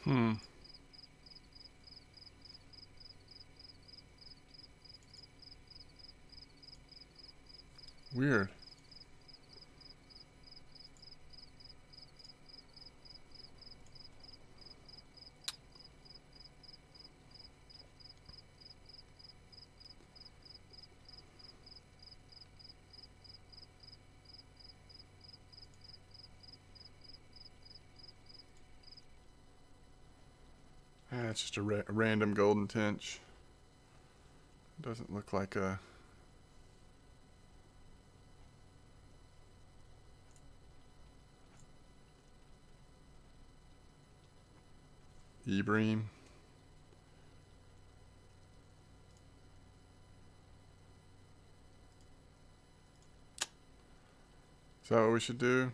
Hmm. Weird. It's just a random golden tinge. Doesn't look like a... Ebream. Is that what we should do?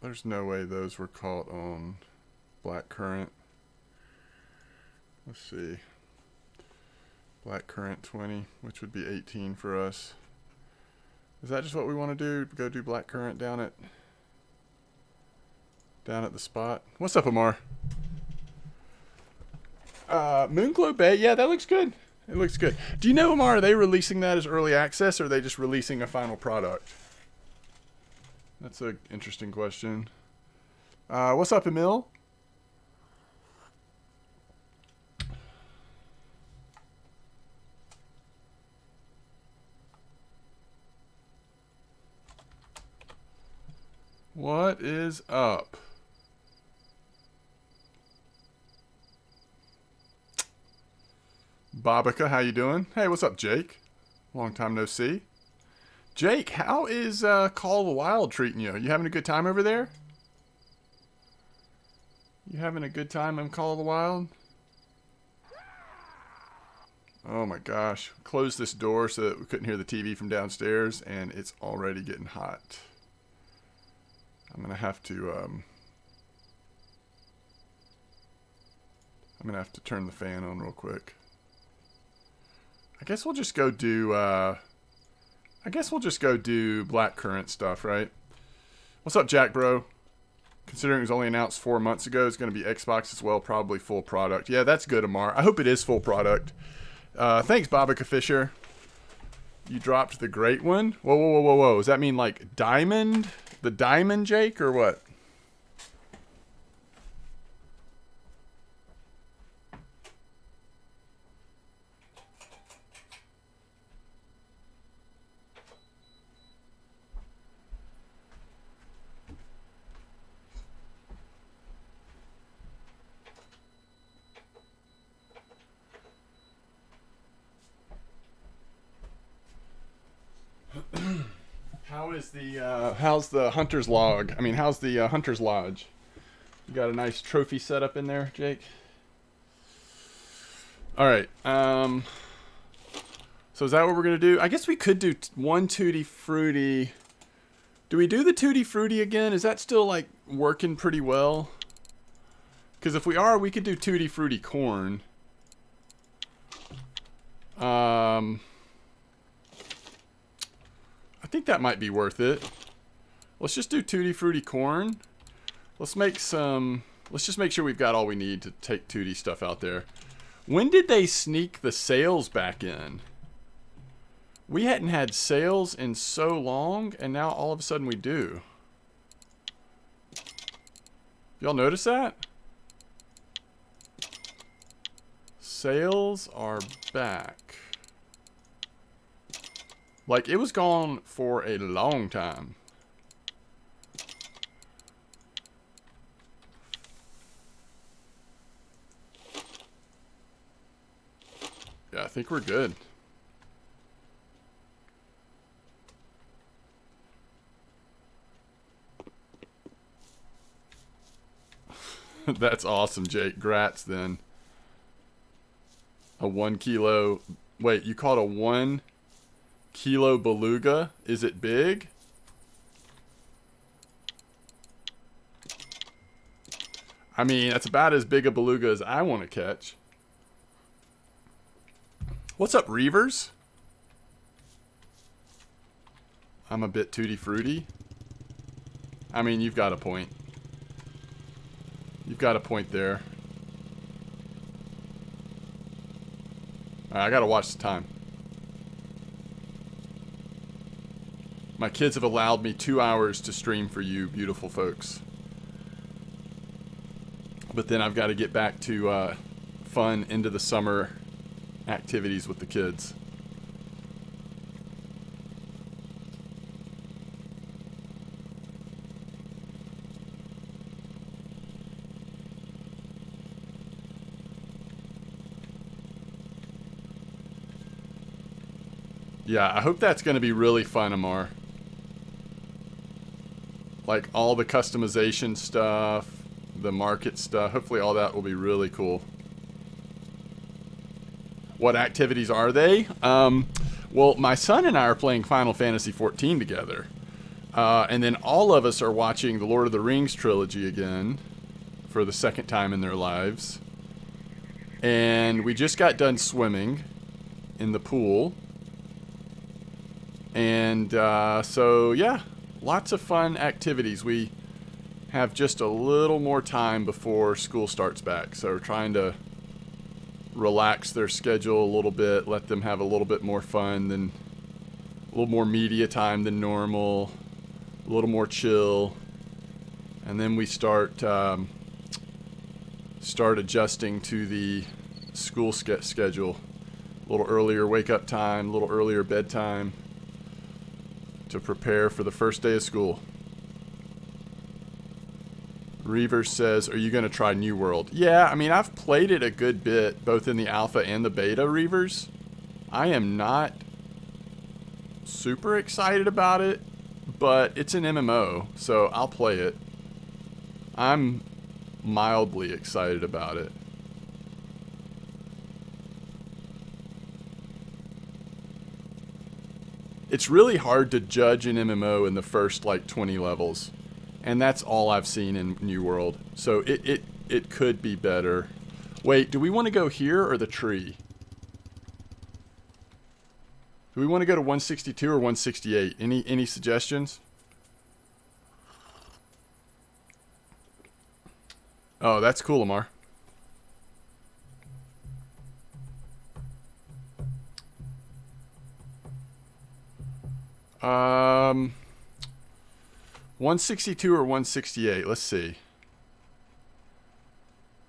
There's no way those were caught on black currant. Let's see. Black currant 20, which would be 18 for us. Is that just what we want to do? Go do black currant down at the spot. What's up, Amar? Moonglow Bay. Yeah, that looks good. It looks good. Do you know, Amar, are they releasing that as early access, or are they just releasing a final product? That's an interesting question. What's up, Emil? What is up? Babika, how you doing? Hey, what's up, Jake? Long time no see. Jake, how is Call of the Wild treating you? You having a good time over there? You having a good time in Call of the Wild? Oh my gosh. Closed this door so that we couldn't hear the TV from downstairs, and it's already getting hot. I'm gonna have to turn the fan on real quick. I guess we'll just go do black currant stuff, right? What's up, Jack bro? Considering it was only announced 4 months ago, it's going to be Xbox as well, probably full product. Yeah, that's good, Amar. I hope it is full product. Thanks, Babika Fisher. You dropped the great one? Whoa, whoa, whoa, whoa, whoa. Does that mean like diamond? The diamond, Jake, or what? How's the hunter's log? I mean, how's the hunter's lodge? You got a nice trophy set up in there, Jake? All right. So is that what we're gonna do? I guess we could do one Tutti Frutti. Do we do the Tutti Frutti again? Is that still like working pretty well? Because if we are, we could do Tutti Frutti corn. I think that might be worth it. Let's just do Tutti Frutti corn. Let's just make sure we've got all we need to take Tutti stuff out there. When did they sneak the sales back in? We hadn't had sales in so long, and now all of a sudden we do. Y'all notice that? Sales are back. Like, it was gone for a long time. Yeah, I think we're good. That's awesome, Jake. Grats, then. A 1 kilo... Wait, you caught a 1 kilo beluga? Is it big? I mean, that's about as big a beluga as I want to catch. What's up, Reavers? I'm a bit tutti frutti. I mean, you've got a point. You've got a point there. All right, I gotta watch the time. My kids have allowed me 2 hours to stream for you, beautiful folks. But then I've got to get back to fun into the summer activities with the kids. Yeah, I hope that's going to be really fun, Amar. Like all the customization stuff, the market stuff. Hopefully all that will be really cool. What activities are they? Well, my son and I are playing Final Fantasy XIV together. And then all of us are watching the Lord of the Rings trilogy again for the second time in their lives. And we just got done swimming in the pool. And so, yeah, lots of fun activities. We have just a little more time before school starts back. So we're trying to relax their schedule a little bit, let them have a little bit more fun than, a little more media time than normal, a little more chill. And then we start adjusting to the school schedule. A little earlier wake up time, a little earlier bedtime to prepare for the first day of school. Reavers says, are you going to try New World? Yeah, I mean, I've played it a good bit, both in the alpha and the beta, Reavers. I am not super excited about it, but it's an MMO, so I'll play it. I'm mildly excited about it. It's really hard to judge an MMO in the first, like, 20 levels. And that's all I've seen in New World. So it could be better. Wait, do we want to go here or the tree? Do we want to go to 162 or 168? Any suggestions? Oh, that's cool, Amar. Um... 162 or 168? Let's see.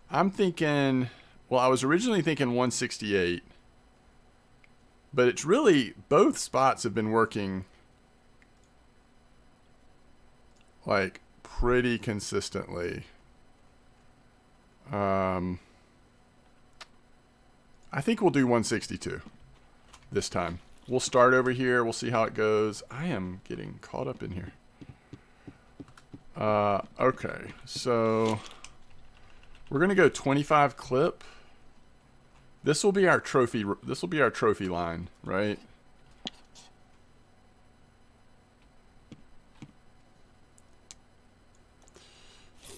I'm thinking, well, I was originally thinking 168. But it's really, both spots have been working like pretty consistently. I think we'll do 162 this time. We'll start over here. We'll see how it goes. I am getting caught up in here. Okay, so we're gonna go 25 clip. This will be our trophy. This will be our trophy line, right?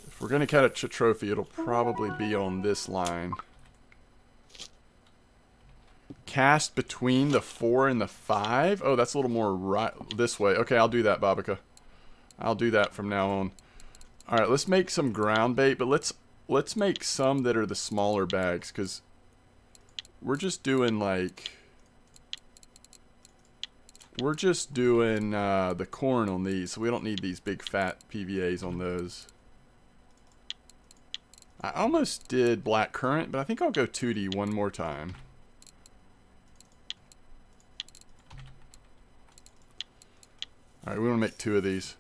If we're gonna catch a trophy, it'll probably be on this line. Cast between the 4 and the 5. Oh, that's a little more right this way. Okay, I'll do that, Babika. I'll do that from now on. All right, let's make some ground bait, but let's make some that are the smaller bags, because we're just doing like the corn on these, so we don't need these big fat PVAs on those. I almost did black currant, but I think I'll go Tutti one more time. All right, we want to make 2 of these.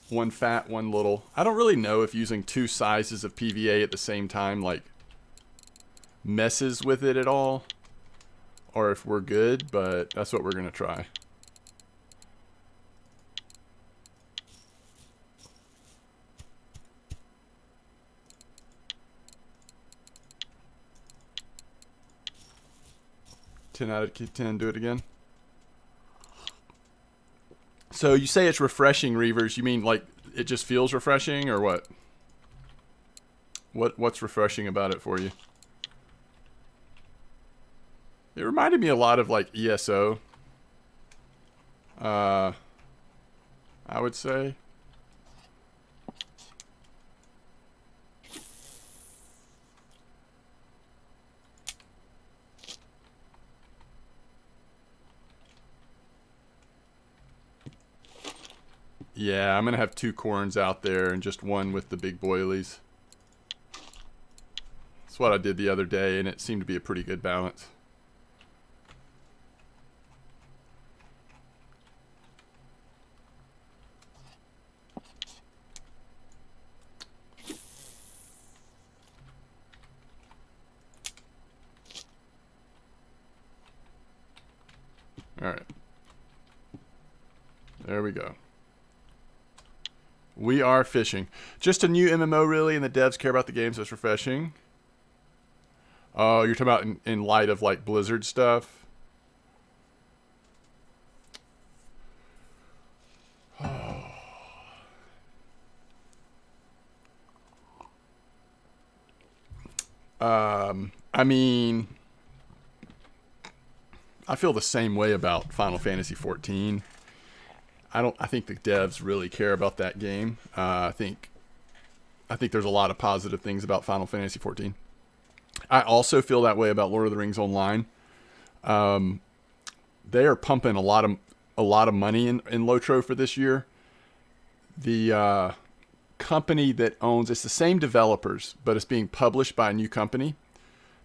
One fat, one little. I don't really know if using 2 sizes of PVA at the same time, like, messes with it at all. Or if we're good, but that's what we're going to try. Ten out of 10, do it again. So you say it's refreshing, Reavers. You mean like it just feels refreshing, or what? What's refreshing about it for you? It reminded me a lot of like ESO. I would say. Yeah, I'm going to have 2 corns out there and just one with the big boilies. That's what I did the other day, and it seemed to be a pretty good balance. All right. There we go. We are fishing. Just a new MMO, really, and the devs care about the game, so it's refreshing. Oh, you're talking about in light of, like, Blizzard stuff? I mean, I feel the same way about Final Fantasy 14. I think the devs really care about that game. I think there's a lot of positive things about Final Fantasy 14. I also feel that way about Lord of the Rings Online. They are pumping a lot of money in Lotro for this year. The company that owns it's the same developers, but it's being published by a new company.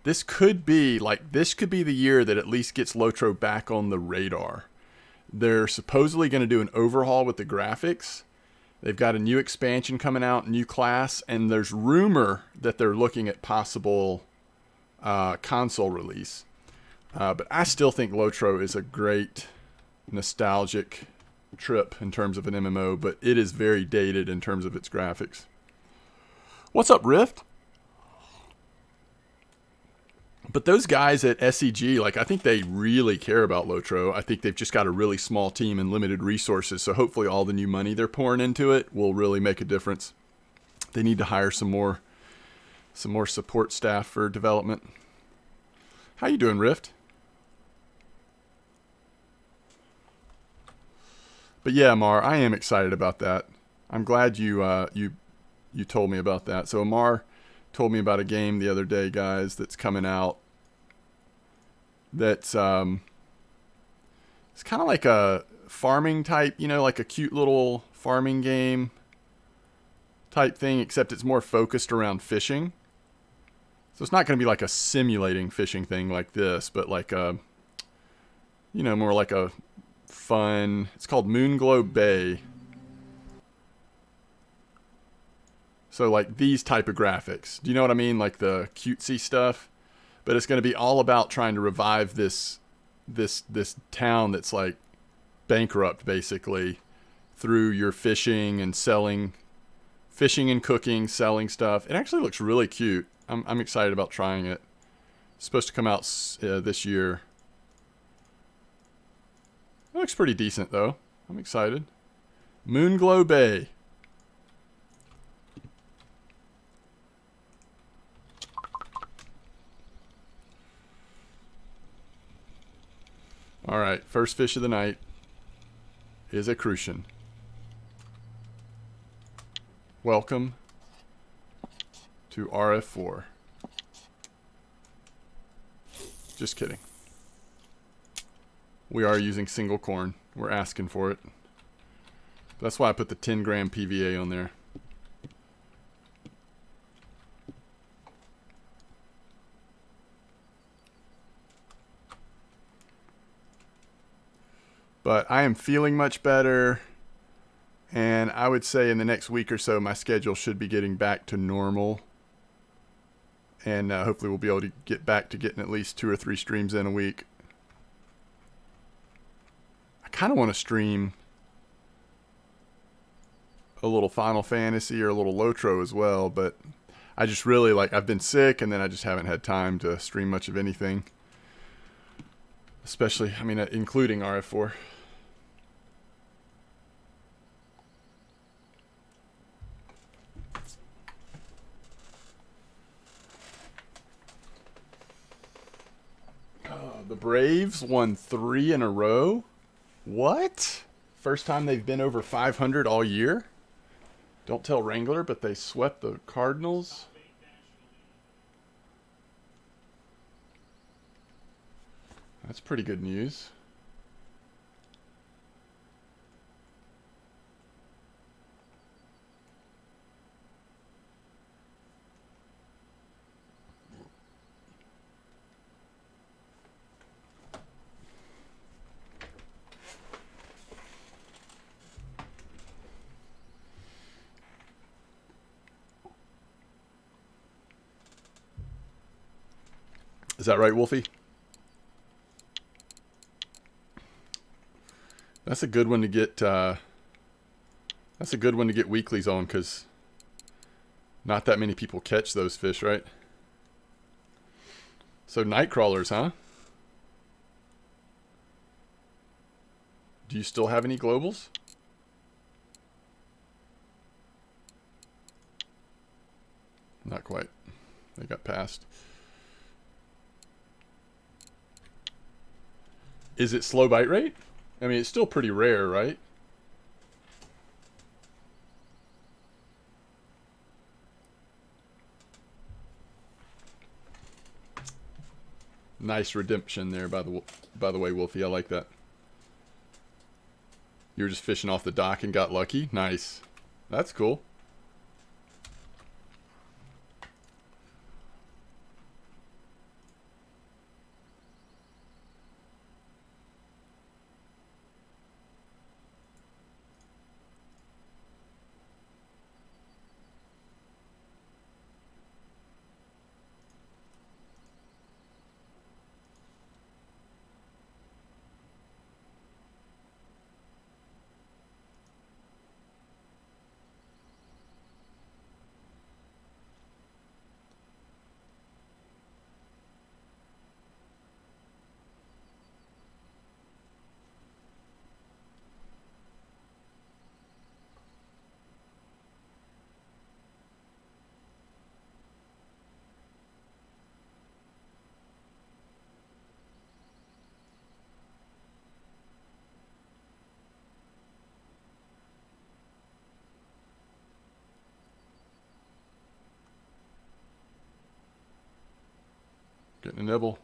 This could be the year that at least gets Lotro back on the radar. They're supposedly going to do an overhaul with the graphics. They've got a new expansion coming out, new class, and there's rumor that they're looking at possible console release. But I still think Lotro is a great nostalgic trip in terms of an MMO, but it is very dated in terms of its graphics. What's up, Rift? But those guys at SEG, like, I think they really care about Lotro. I think they've just got a really small team and limited resources, so hopefully all the new money they're pouring into it will really make a difference. They need to hire some more support staff for development. How you doing, Rift? But yeah, Amar, I am excited about that. I'm glad you told me about that. So Amar told me about a game the other day, guys, that's coming out. That's it's kind of like a farming type, like a cute little farming game type thing, except it's more focused around fishing. So it's not going to be like a simulating fishing thing like this, but like a, more like a fun. It's called Moonglow Bay. So like these type of graphics. Do you know what I mean? Like the cutesy stuff. But it's going to be all about trying to revive this town that's like bankrupt basically through your fishing and cooking, selling stuff. It actually looks really cute. I'm excited about trying it. It's supposed to come out this year. It looks pretty decent though. I'm excited. Moonglow Bay. All right, first fish of the night is a crucian. Welcome to RF4. Just kidding. We are using single corn. We're asking for it. That's why I put the 10 gram PVA on there. But I am feeling much better. And I would say in the next week or so, my schedule should be getting back to normal. And hopefully we'll be able to get back to getting at least 2 or 3 streams in a week. I kind of want to stream a little Final Fantasy or a little Lotro as well. But I just really, I've been sick and then I just haven't had time to stream much of anything. Especially, including RF4. The Braves won 3 in a row? What? First time they've been over 500 all year? Don't tell Wrangler, but they swept the Cardinals. That's pretty good news. Is that right, Wolfie? That's a good one to get. That's a good one to get weeklies on, because not that many people catch those fish, right? So night crawlers, huh? Do you still have any globals? Not quite. They got passed. Is it slow bite rate? I mean, it's still pretty rare, right? Nice redemption there, by the way, Wolfie. I like that. You were just fishing off the dock and got lucky. Nice. That's cool. Getting a nibble.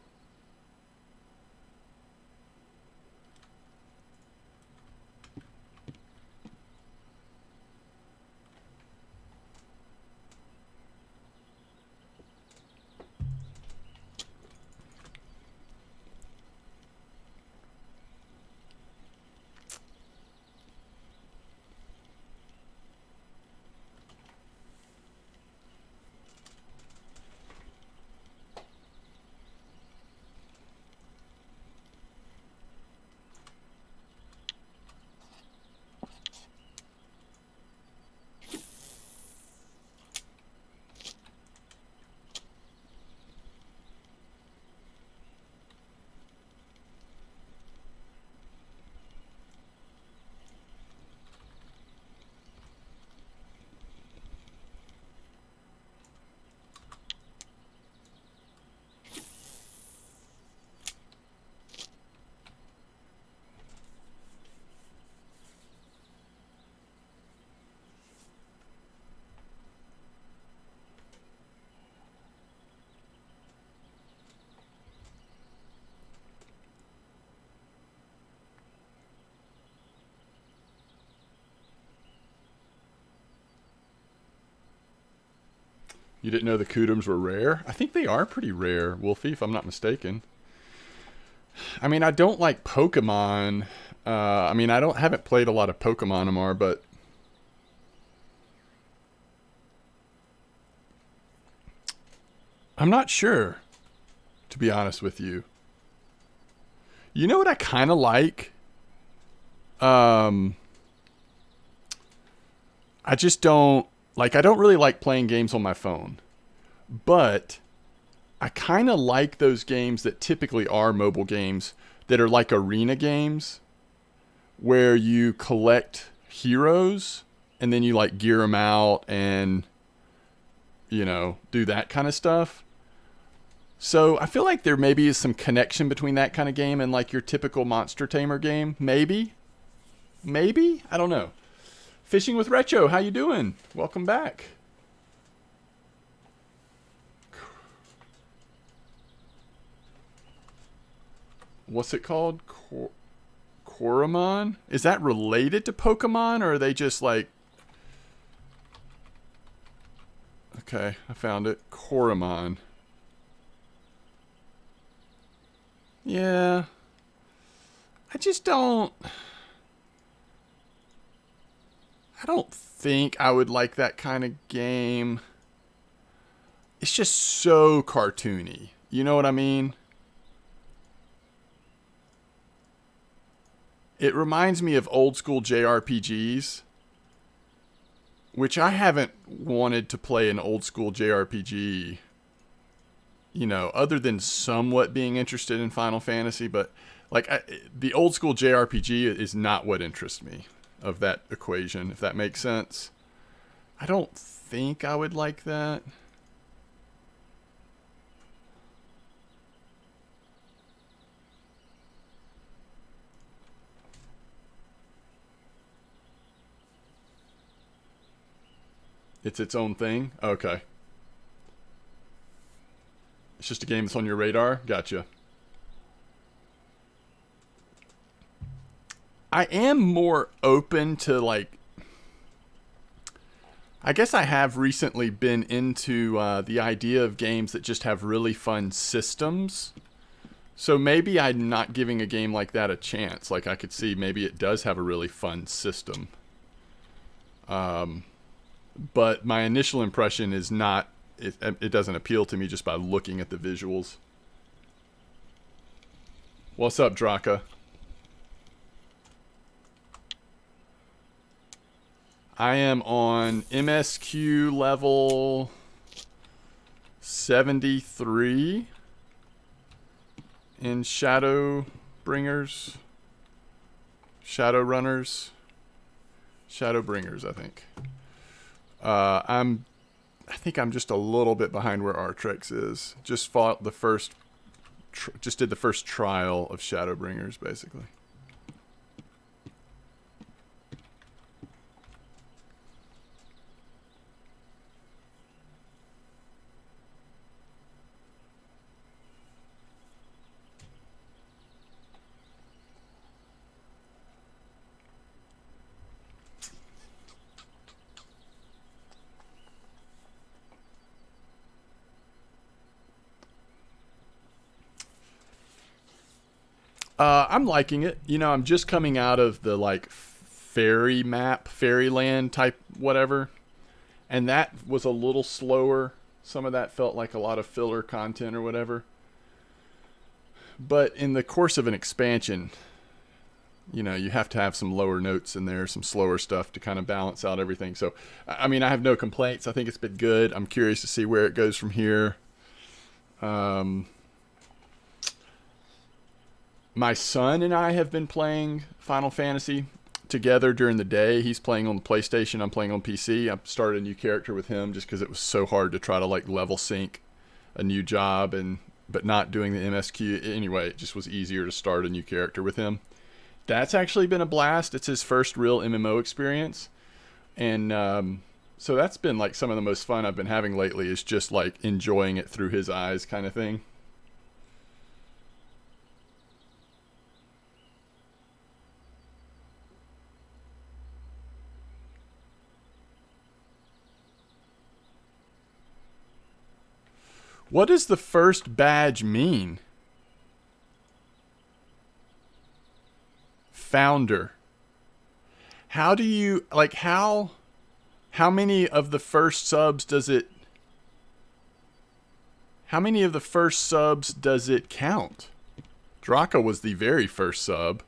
You didn't know the Kudums were rare? I think they are pretty rare, Wolfie, if I'm not mistaken. I mean, I don't like Pokemon. I mean, haven't played a lot of Pokemon, Amar, but I'm not sure, to be honest with you. You know what I kind of like? I just don't... Like, I don't really like playing games on my phone. But I kind of like those games that typically are mobile games that are like arena games where you collect heroes and then you, like, gear them out and, you know, do that kind of stuff. So I feel like there maybe is some connection between that kind of game and, like, your typical Monster Tamer game. Maybe? Maybe? I don't know. Fishing with Retro, how you doing? Welcome back. What's it called? Coromon? Is that related to Pokemon, or are they just like... Okay, I found it. Coromon. Yeah. I just don't... I don't think I would like that kind of game. It's just so cartoony. You know what I mean? It reminds me of old school JRPGs, which I haven't wanted to play an old school JRPG, you know, other than somewhat being interested in Final Fantasy, but like the old school JRPG is not what interests me of that equation, if that makes sense. I don't think I would like that. It's its own thing? Okay. It's just a game that's on your radar? Gotcha. I am more open to, like, I guess I have recently been into the idea of games that just have really fun systems. So maybe I'm not giving a game like that a chance. Like, I could see maybe it does have a really fun system. But my initial impression is not, it doesn't appeal to me just by looking at the visuals. What's up, Draka? I am on MSQ level 73 in Shadowbringers. Shadowrunners. Shadowbringers, I think. I think I'm just a little bit behind where Artrex is. Just fought the first, just did the first trial of Shadowbringers, basically. I'm liking it. You know, I'm just coming out of the like fairy map, fairyland type whatever, and that was a little slower. Some of that felt like a lot of filler content or whatever. But in the course of an expansion, you know, you have to have some lower notes in there, some slower stuff to kind of balance out everything. So, I mean, I have no complaints. I think it's been good. I'm curious to see where it goes from here. My son and I have been playing Final Fantasy together during the day. He's playing on the PlayStation. I'm playing on PC. I started a new character with him just because it was so hard to try to like level sync a new job but not doing the MSQ. Anyway, it just was easier to start a new character with him. That's actually been a blast. It's his first real MMO experience. And so that's been like some of the most fun I've been having lately, is just like enjoying it through his eyes kind of thing. What does the first badge mean? Founder. How do you, like, how many of the first subs does it, how many of the first subs does it count? Draka was the very first sub,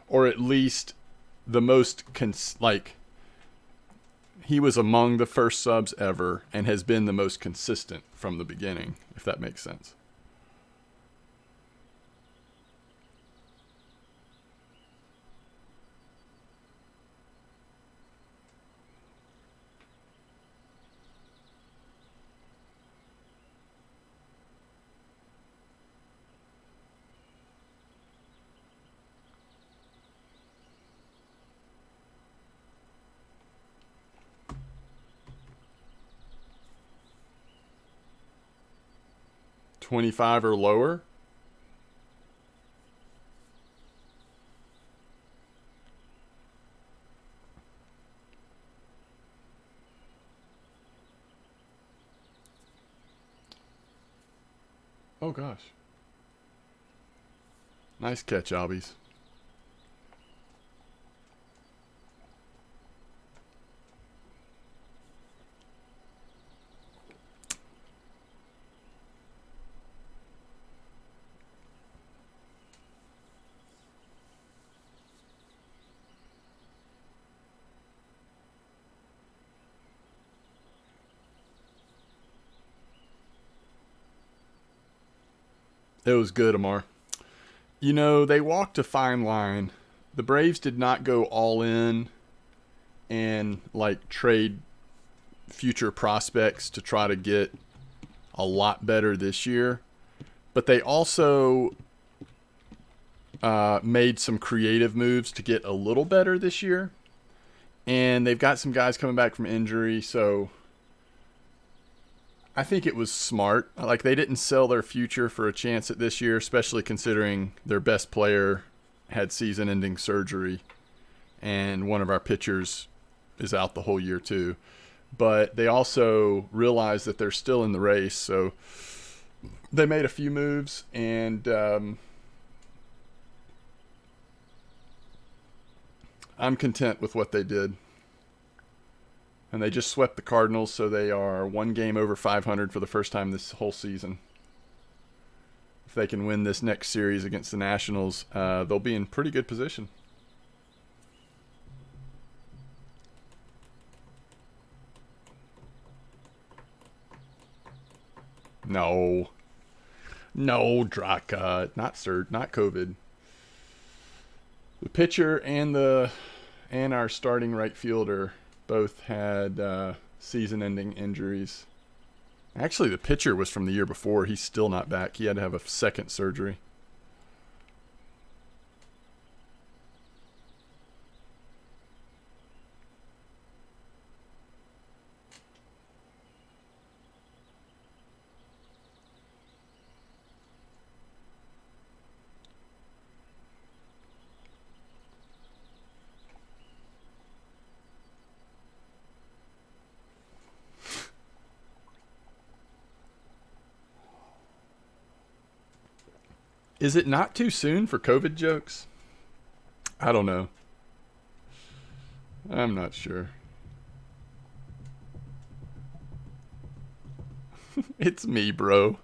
or at least the most, like, he was among the first subs ever and has been the most consistent from the beginning, if that makes sense. $25 or lower? Oh gosh. Nice catch, Albies. It was good, Amar. You know, they walked a fine line. The Braves did not go all in and like trade future prospects to try to get a lot better this year, but they also made some creative moves to get a little better this year. And they've got some guys coming back from injury, so I think it was smart. Like, they didn't sell their future for a chance at this year, especially considering their best player had season-ending surgery, and one of our pitchers is out the whole year too. But they also realized that they're still in the race, so they made a few moves, and I'm content with what they did. And they just swept the Cardinals, so they are one game over 500 for the first time this whole season. If they can win this next series against the Nationals, they'll be in pretty good position. No, Draka, not COVID. The pitcher and our starting right fielder both had season-ending injuries. Actually, the pitcher was from the year before. He's still not back. He had to have a second surgery. Is it not too soon for COVID jokes? I don't know. I'm not sure. It's me, bro.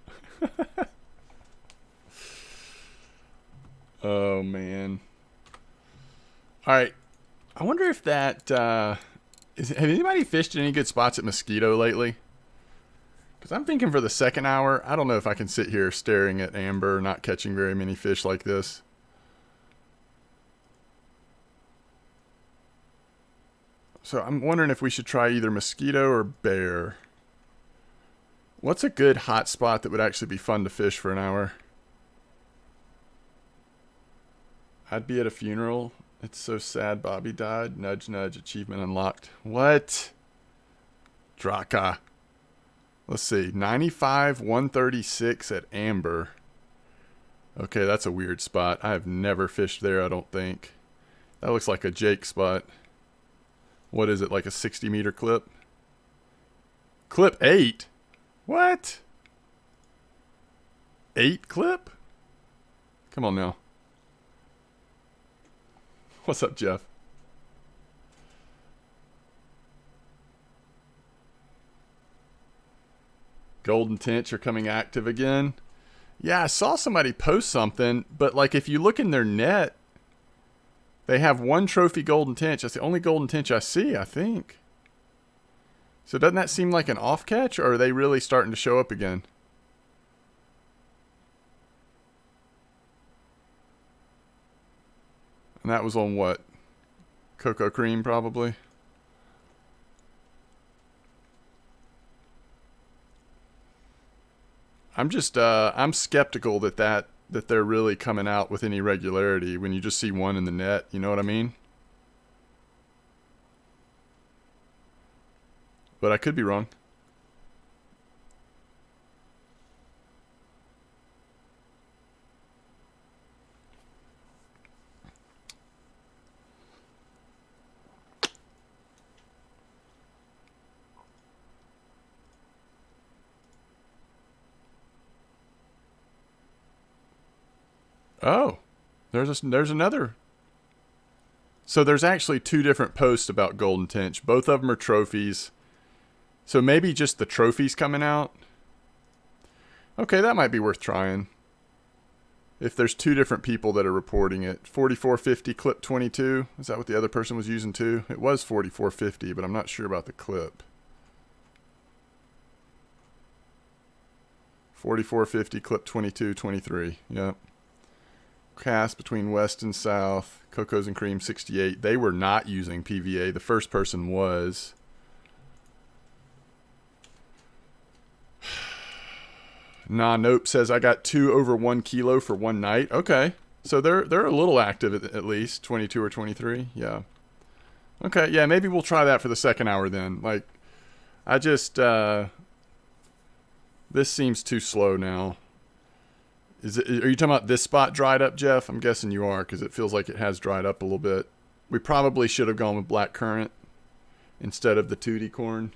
Oh, man. All right. I wonder if that... have anybody fished any good spots at Mosquito lately? Because I'm thinking for the second hour, I don't know if I can sit here staring at amber, not catching very many fish like this. So I'm wondering if we should try either Mosquito or Bear. What's a good hot spot that would actually be fun to fish for an hour? I'd be at a funeral. It's so sad Bobby died. Nudge, nudge, achievement unlocked. What? Draka. Let's see, 95, 136 at Amber. Okay, that's a weird spot. I have never fished there, I don't think. That looks like a Jake spot. What is it, like a 60-meter clip? Clip 8? What? 8 clip? Come on now. What's up, Jeff? Golden Tench are coming active again. Yeah, I saw somebody post something, but like if you look in their net, they have one trophy Golden Tench. That's the only Golden Tench I see, I think. So doesn't that seem like an off catch, or are they really starting to show up again? And that was on what? Cocoa Cream, probably. I'm skeptical that they're really coming out with any regularity when you just see one in the net. You know what I mean? But I could be wrong. Oh, there's another. So there's actually two different posts about Golden Tench. Both of them are trophies. So maybe just the trophies coming out. Okay, that might be worth trying. If there's two different people that are reporting it. 4450 clip 22. Is that what the other person was using too? It was 4450, but I'm not sure about the clip. 44.50, clip 22.23. Yep. Cast between west and south. Cocos and cream 68. They were not using PVA. The first person was. Nah, nope. Says I got 2 over 1 kilo for one night. Okay. So they're a little active at least. 22 or 23. Yeah. Okay. Yeah, maybe we'll try that for the second hour then. Like, I just this seems too slow now. Are you talking about this spot dried up, Jeff? I'm guessing you are, because it feels like it has dried up a little bit. We probably should have gone with black currant instead of the Tutti corn.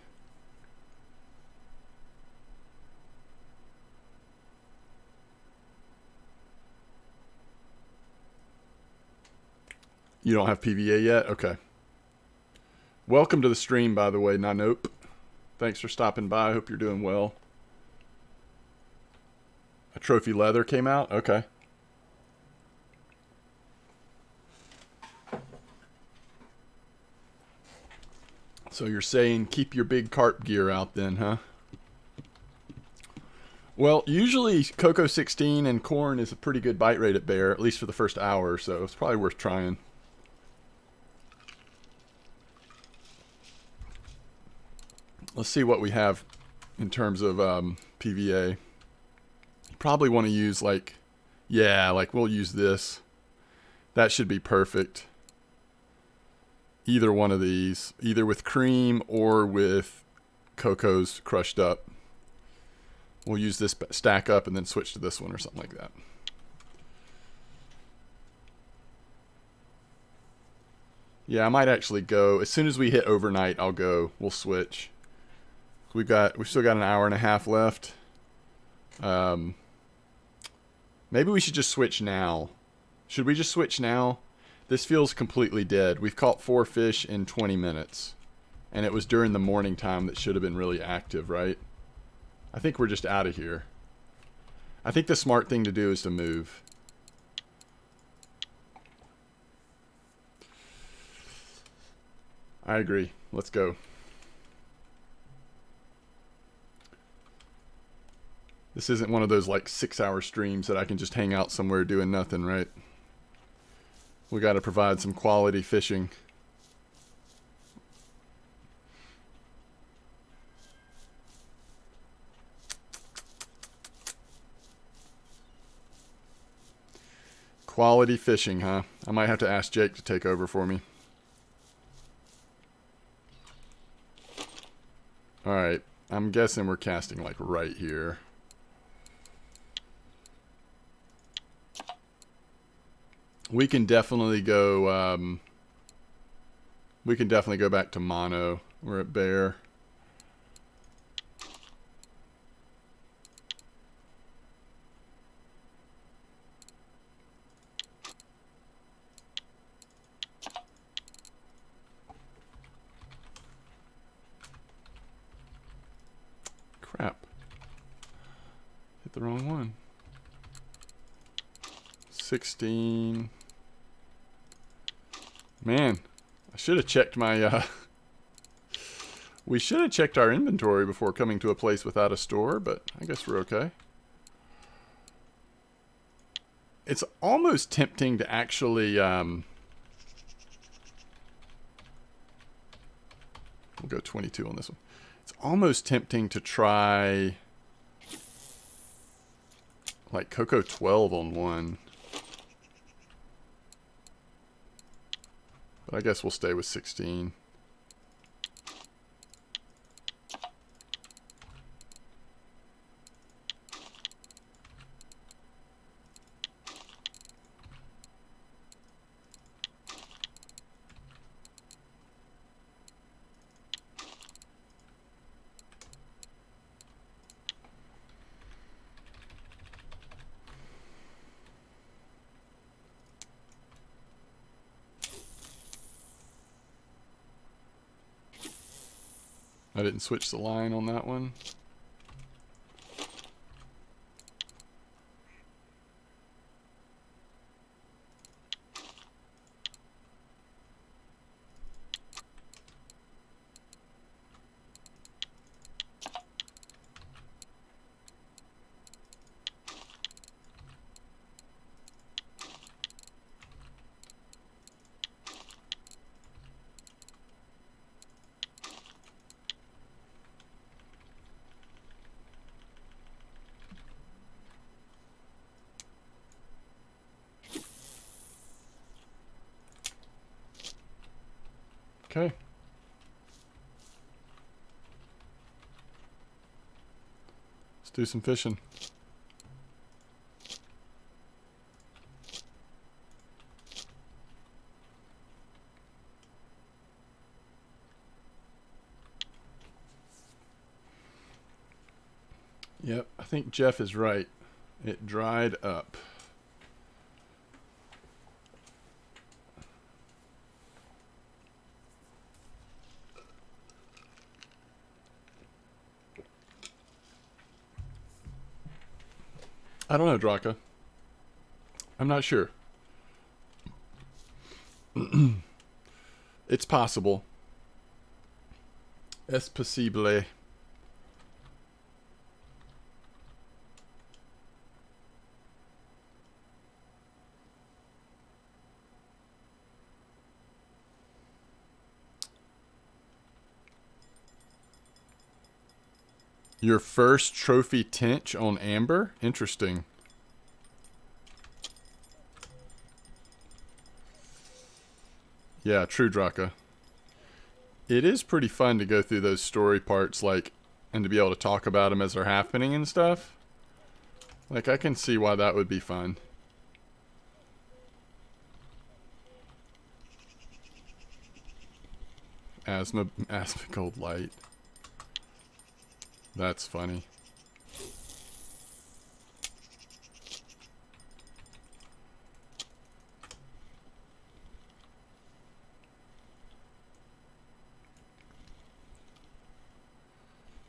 You don't have PVA yet? Okay. Welcome to the stream, by the way, Nanope. Thanks for stopping by. I hope you're doing well. A trophy leather came out? Okay. So you're saying keep your big carp gear out then, huh? Well, usually Coco 16 and corn is a pretty good bite rate at bear, at least for the first hour, so it's probably worth trying. Let's see what we have in terms of PVA. You probably want to use like we'll use this. That should be perfect. Either one of these, either with cream or with cocos crushed up. We'll use this stack up and then switch to this one or something like that. Yeah, I might actually go. As soon as we hit overnight, I'll go. We'll switch. We've still got an hour and a half left. Maybe we should just switch now. Should we just switch now? This feels completely dead. We've caught 4 fish in 20 minutes. And it was during the morning time that should have been really active, right? I think we're just out of here. I think the smart thing to do is to move. I agree. Let's go. This isn't one of those like 6-hour streams that I can just hang out somewhere doing nothing, right? We got to provide some quality fishing. Quality fishing, huh? I might have to ask Jake to take over for me. Alright, I'm guessing we're casting like right here. We can definitely go back to mono. We're at bear. Crap. Hit the wrong one. 16. Man, I should have checked my, we should have checked our inventory before coming to a place without a store, but I guess we're okay. It's almost tempting to actually, we'll go 22 on this one. It's almost tempting to try, like, Coco 12 on one. But I guess we'll stay with 16. I didn't switch the line on that one. Okay. Let's do some fishing. Yep, I think Jeff is right. It dried up. I don't know, Draka. I'm not sure. It's possible. Es posible. Your first trophy tinch on amber? Interesting. Yeah, true, Draka. It is pretty fun to go through those story parts, like, and to be able to talk about them as they're happening and stuff. Like, I can see why that would be fun. Asthma cold light. That's funny.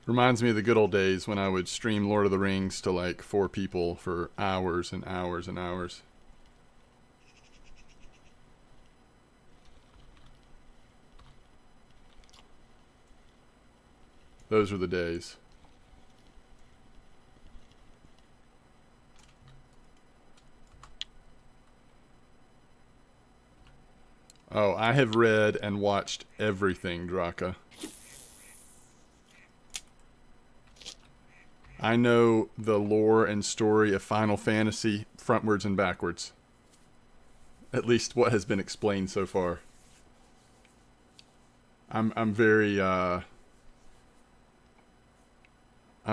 Reminds me of the good old days when I would stream Lord of the Rings to like 4 people for hours and hours and hours. Those were the days. Oh, I have read and watched everything, Draka. I know the lore and story of Final Fantasy frontwards and backwards. At least what has been explained so far. I'm very I'm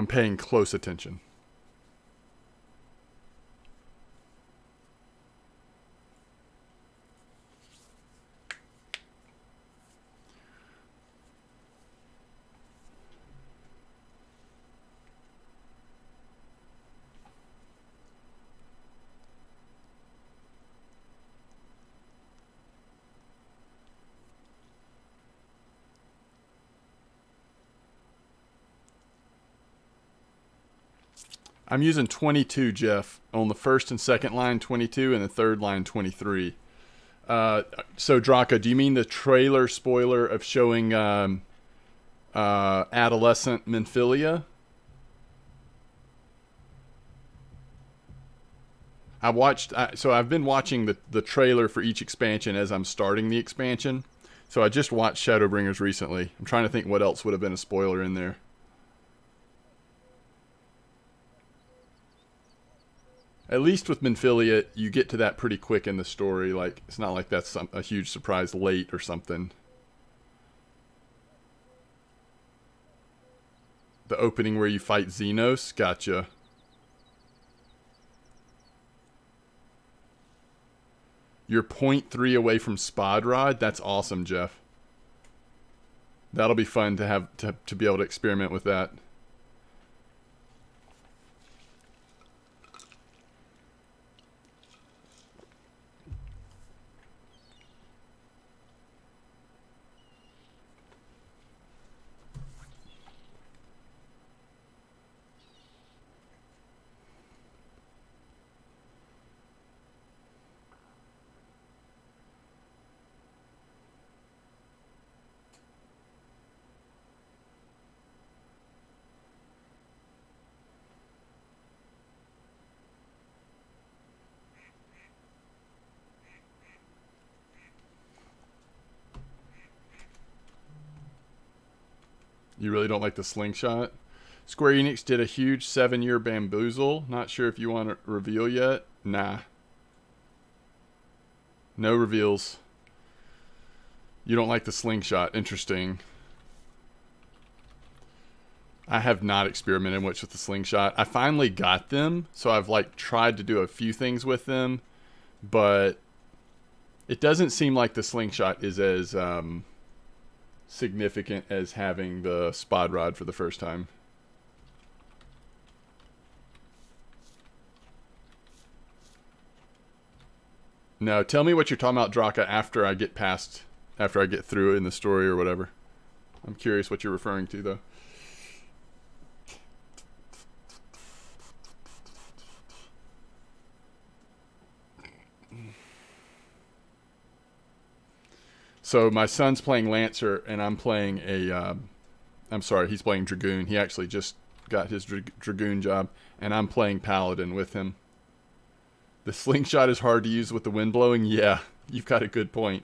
paying close attention. I'm using 22, Jeff, on the first and second line 22 and the third line 23. So, Draka, do you mean the trailer spoiler of showing adolescent Minfilia? So I've been watching the trailer for each expansion as I'm starting the expansion. So I just watched Shadowbringers recently. I'm trying to think what else would have been a spoiler in there. At least with Minfilia, you get to that pretty quick in the story. Like, it's not like that's a huge surprise late or something. The opening where you fight Xenos? Gotcha. You're 0.3 away from Spod Rod? That's awesome, Jeff. That'll be fun to have to be able to experiment with that. You really don't like the slingshot? Square Enix did a huge 7-year bamboozle. Not sure if you want to reveal yet. Nah. No reveals. You don't like the slingshot. Interesting. I have not experimented much with the slingshot. I finally got them, so I've like tried to do a few things with them, but it doesn't seem like the slingshot is as significant as having the spod rod for the first time. No, tell me what you're talking about, Draka, after I get through it in the story or whatever. I'm curious what you're referring to, though. So my son's playing Lancer, and I'm playing he's playing Dragoon. He actually just got his Dragoon job, and I'm playing Paladin with him. The slingshot is hard to use with the wind blowing. Yeah, you've got a good point.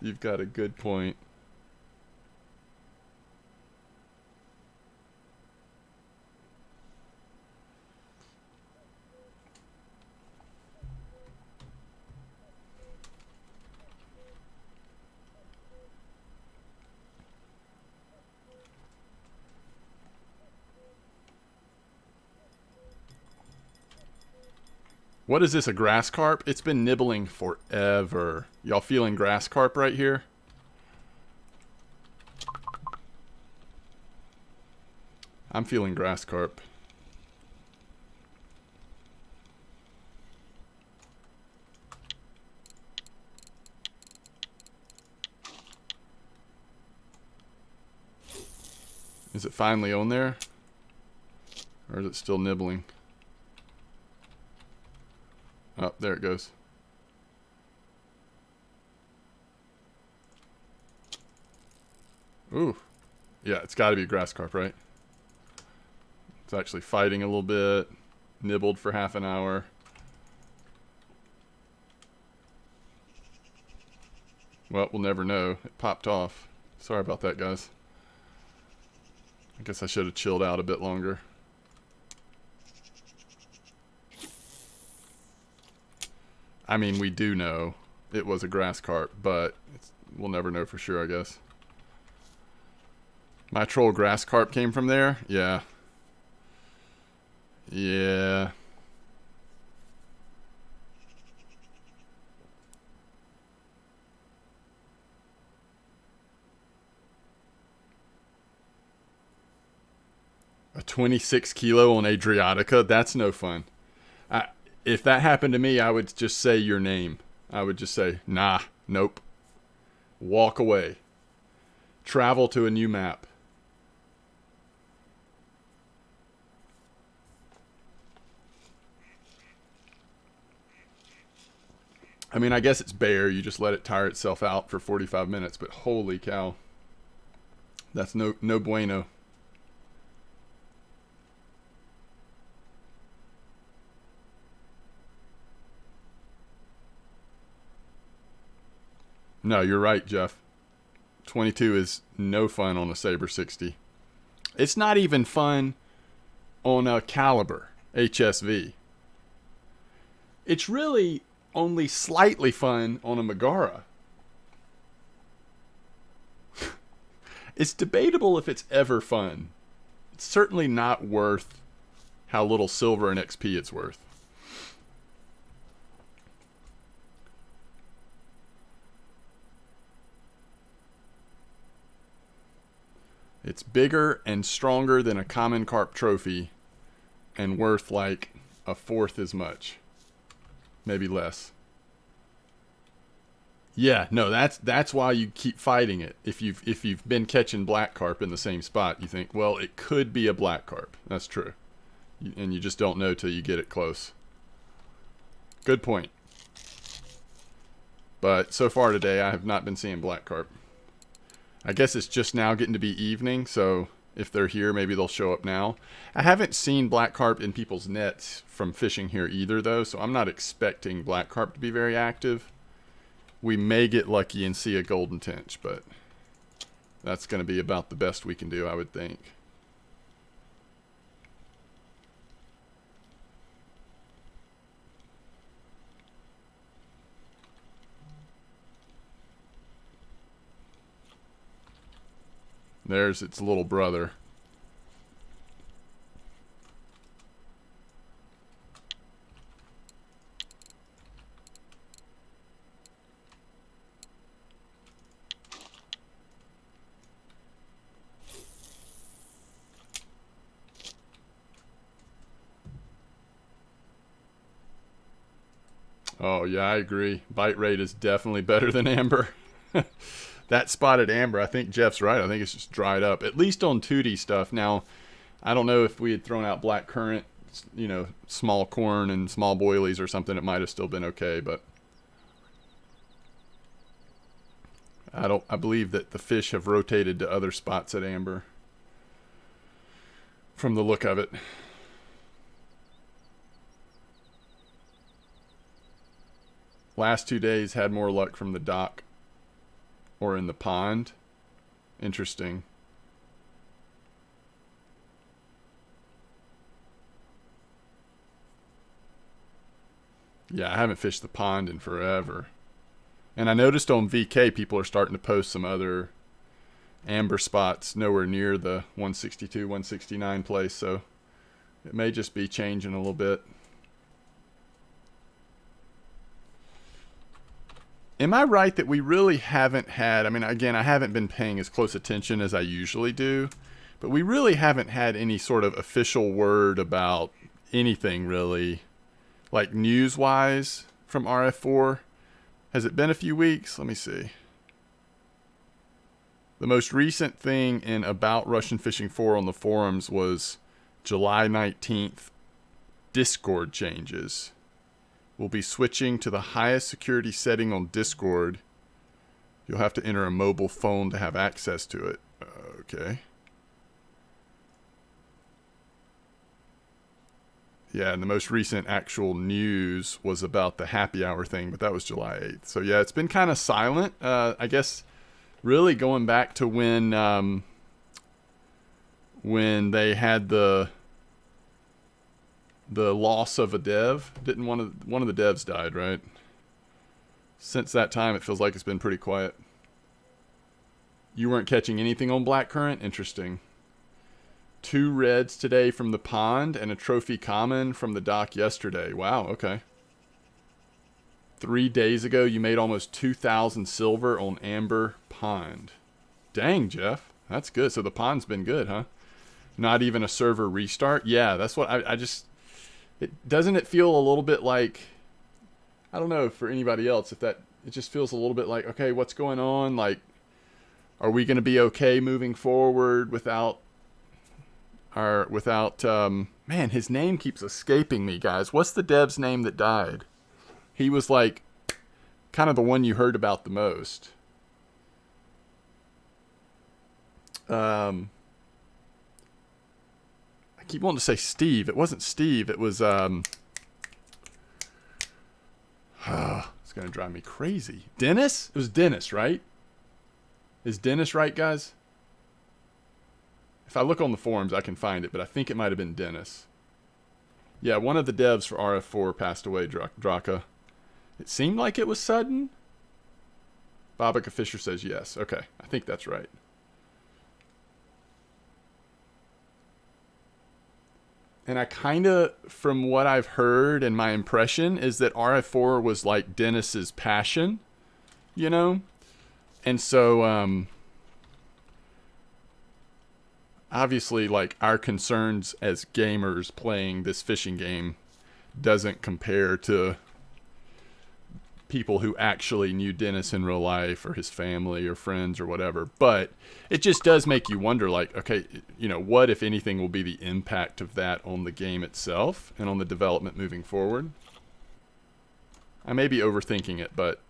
You've got a good point. What is this, a grass carp? It's been nibbling forever. Y'all feeling grass carp right here? I'm feeling grass carp. Is it finally on there? Or is it still nibbling? Oh, there it goes. Ooh. Yeah, it's got to be grass carp, right? It's actually fighting a little bit. Nibbled for half an hour. Well, we'll never know. It popped off. Sorry about that, guys. I guess I should have chilled out a bit longer. I mean, we do know it was a grass carp, but we'll never know for sure, I guess. My troll grass carp came from there? Yeah. Yeah. A 26 kilo on Adriatica? That's no fun. If that happened to me, I would just say your name. I would just say, nah, nope. Walk away. Travel to a new map. I mean, I guess it's bear. You just let it tire itself out for 45 minutes, but holy cow. That's no bueno. No, you're right, Jeff. 22 is no fun on a Saber 60. It's not even fun on a Caliber HSV. It's really only slightly fun on a Megara. It's debatable if it's ever fun. It's certainly not worth how little silver and XP it's worth. It's bigger and stronger than a common carp trophy and worth like a fourth as much. Maybe less. Yeah, no, that's why you keep fighting it. If you've been catching black carp in the same spot, you think, well, it could be a black carp. That's true. And you just don't know till you get it close. Good point. But so far today, I have not been seeing black carp. I guess it's just now getting to be evening, so if they're here, maybe they'll show up now. I haven't seen black carp in people's nets from fishing here either, though, so I'm not expecting black carp to be very active. We may get lucky and see a golden tench, but that's going to be about the best we can do, I would think. There's its little brother. Oh, yeah, I agree. Bite rate is definitely better than amber. That spotted amber, I think Jeff's right. I think it's just dried up, at least on Tutti stuff. Now, I don't know if we had thrown out black currant, you know, small corn and small boilies or something, it might have still been okay, but I believe that the fish have rotated to other spots at amber from the look of it. Last 2 days had more luck from the dock or in the pond. Interesting. Yeah, I haven't fished the pond in forever. And I noticed on VK people are starting to post some other amber spots nowhere near the 162, 169 place, so it may just be changing a little bit. Am I right that we really haven't had, I mean, again, I haven't been paying as close attention as I usually do, but we really haven't had any sort of official word about anything really, like news-wise from RF4? Has it been a few weeks? Let me see. The most recent thing in About Russian Fishing 4 on the forums was July 19th, Discord changes. We'll be switching to the highest security setting on Discord. You'll have to enter a mobile phone to have access to it. Okay. Yeah, and the most recent actual news was about the happy hour thing, but that was July 8th. So yeah, it's been kind of silent. I guess really going back to when they had the loss of a dev. Didn't one of the devs died, right? Since that time, it feels like it's been pretty quiet. You weren't catching anything on blackcurrant? Interesting. 2 reds today from the pond and a trophy common from the dock yesterday. Wow, okay. 3 days ago, you made almost 2,000 silver on amber pond. Dang, Jeff. That's good. So the pond's been good, huh? Not even a server restart? Yeah, that's what I just... Doesn't it feel a little bit like... I don't know for anybody else if that... It just feels a little bit like, okay, what's going on? Like, are we going to be okay moving forward without... man, his name keeps escaping me, guys. What's the dev's name that died? He was like kind of the one you heard about the most. I keep wanting to say Steve. It wasn't Steve. It was it's gonna drive me crazy. Dennis? It was Dennis, right? Is Dennis right, guys? If I look on the forums, I can find it, but I think it might have been Dennis. Yeah, one of the devs for RF4 passed away, Draka. It seemed like it was sudden. Babaka Fisher says yes. Okay, I think that's right. And I kind of, from what I've heard and my impression, is that RF4 was like Dennis's passion, you know? And so, obviously, like, our concerns as gamers playing this fishing game doesn't compare to people who actually knew Dennis in real life or his family or friends or whatever. But it just does make you wonder, like, okay, you know, what, if anything, will be the impact of that on the game itself and on the development moving forward? I may be overthinking it, but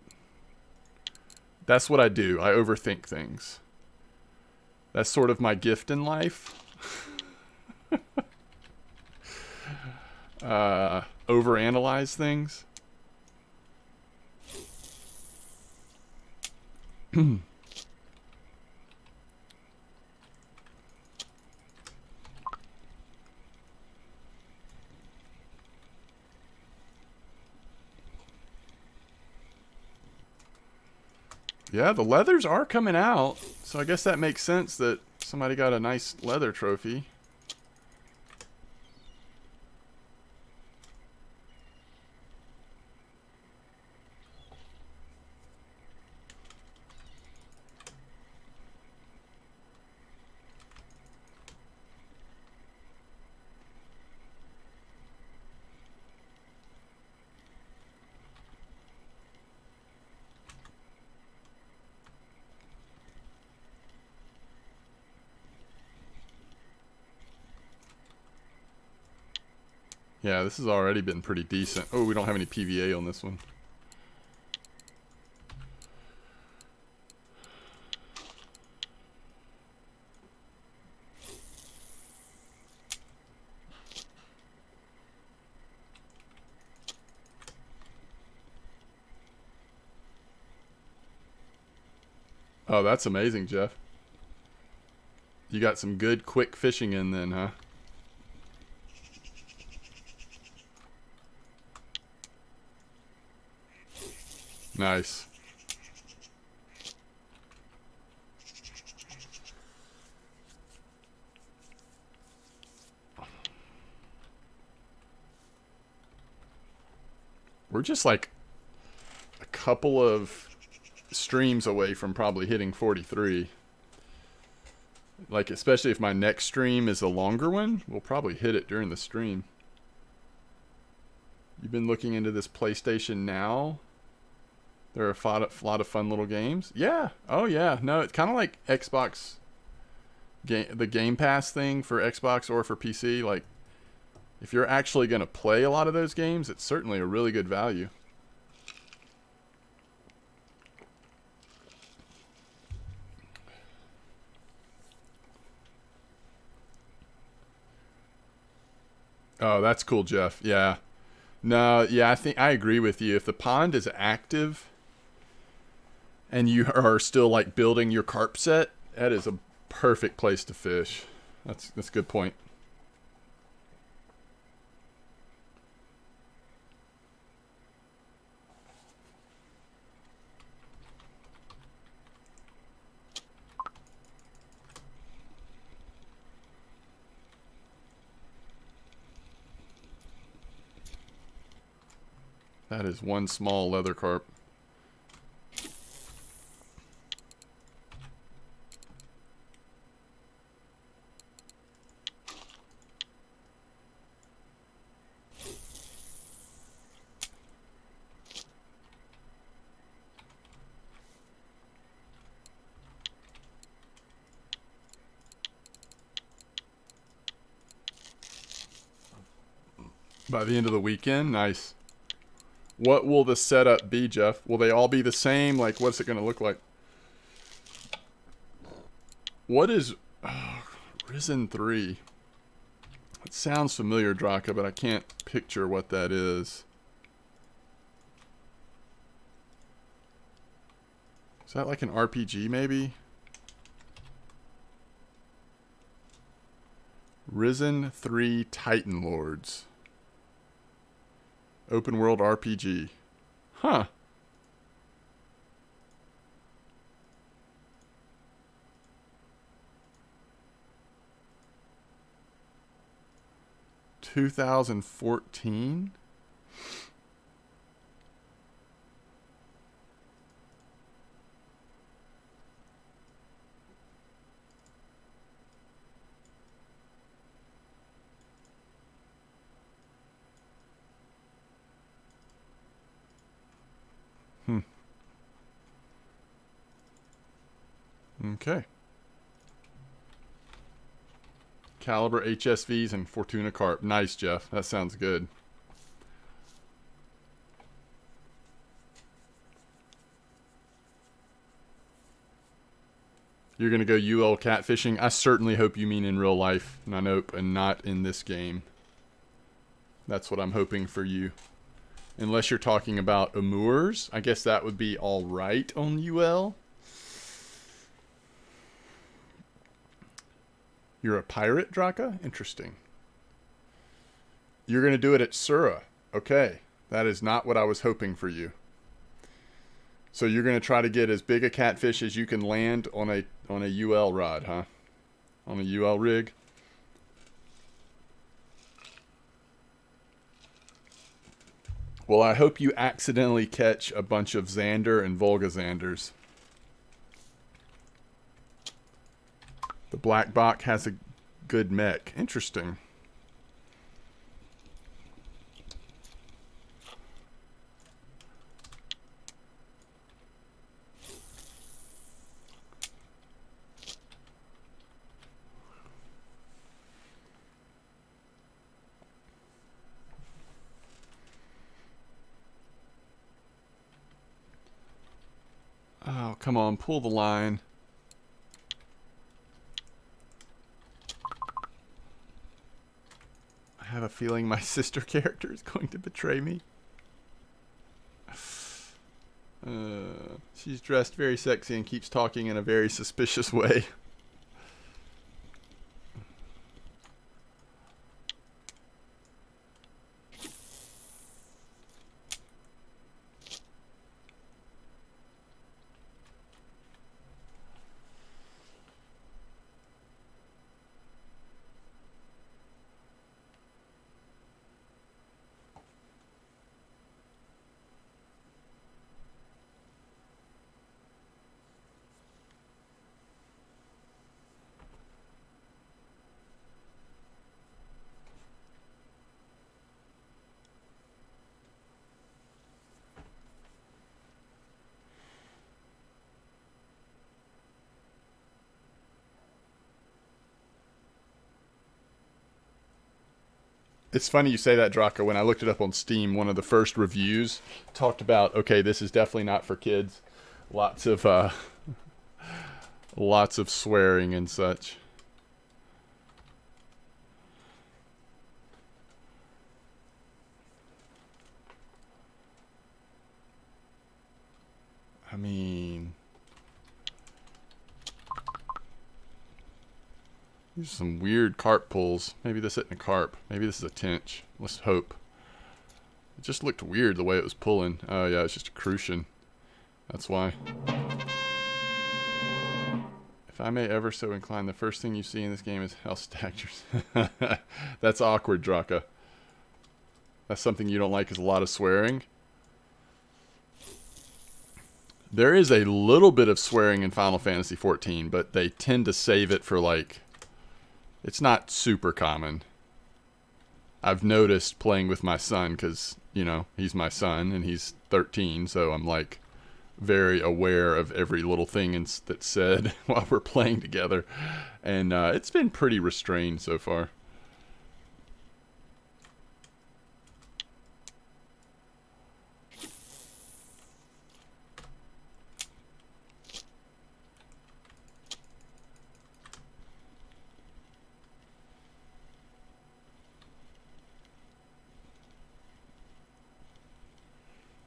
that's what I do. I overthink things. That's sort of my gift in life. Overanalyze things. Yeah, the leathers are coming out, so I guess that makes sense that Somebody got a nice leather trophy. Yeah, this has already been pretty decent. Oh, we don't have any PVA on this one. Oh, that's amazing, Jeff. You got some good, quick fishing in then, huh? Nice. We're just like a couple of streams away from probably hitting 43. Like, especially if my next stream is a longer one, we'll probably hit it during the stream. You've been looking into this PlayStation Now? There are a lot of fun little games. Yeah. Oh, yeah. No, it's kind of like Xbox, the Game Pass thing for Xbox or for PC. Like, if you're actually going to play a lot of those games, it's certainly a really good value. Oh, that's cool, Jeff. Yeah. No, yeah, I think I agree with you. If the pond is active and you are still like building your carp set, that is a perfect place to fish. That's a good point. That is one small leather carp. By the end of the weekend, nice. What will the setup be, Jeff? Will they all be the same? Like, what's it going to look like? What is Risen 3? It sounds familiar, Draka, but I can't picture what that is. Is that like an RPG, maybe? Risen 3 Titan Lords. Open world RPG. Huh. (2014) Okay. Caliber HSVs and Fortuna Carp. Nice, Jeff. That sounds good. You're going to go UL catfishing? I certainly hope you mean in real life, Nanope, and not in this game. That's what I'm hoping for you. Unless you're talking about Amurs. I guess that would be all right on UL. You're a pirate, Draka? Interesting. You're going to do it at Sura. Okay. That is not what I was hoping for you. So you're going to try to get as big a catfish as you can land on a UL rod, huh? on a UL rig. Well, I hope you accidentally catch a bunch of Xander and Volga Xanders. The black bach has a good mech. Interesting. Oh, come on, pull the line. I have a feeling my sister character is going to betray me. She's dressed very sexy and keeps talking in a very suspicious way. It's funny you say that, Draka. When I looked it up on Steam, one of the first reviews talked about, okay, this is definitely not for kids. Lots of swearing and such. I mean, these are some weird carp pulls. Maybe this isn't a carp. Maybe this is a tench. Let's hope. It just looked weird the way it was pulling. Oh yeah, it's just a crucian. That's why. If I may ever so incline, the first thing you see in this game is house stackers. That's awkward, Draka. That's something you don't like, is a lot of swearing. There is a little bit of swearing in Final Fantasy XIV, but they tend to save it for, like, it's not super common. I've noticed playing with my son because, you know, he's my son and he's 13, so I'm, like, very aware of every little thing that's said while we're playing together. And it's been pretty restrained so far.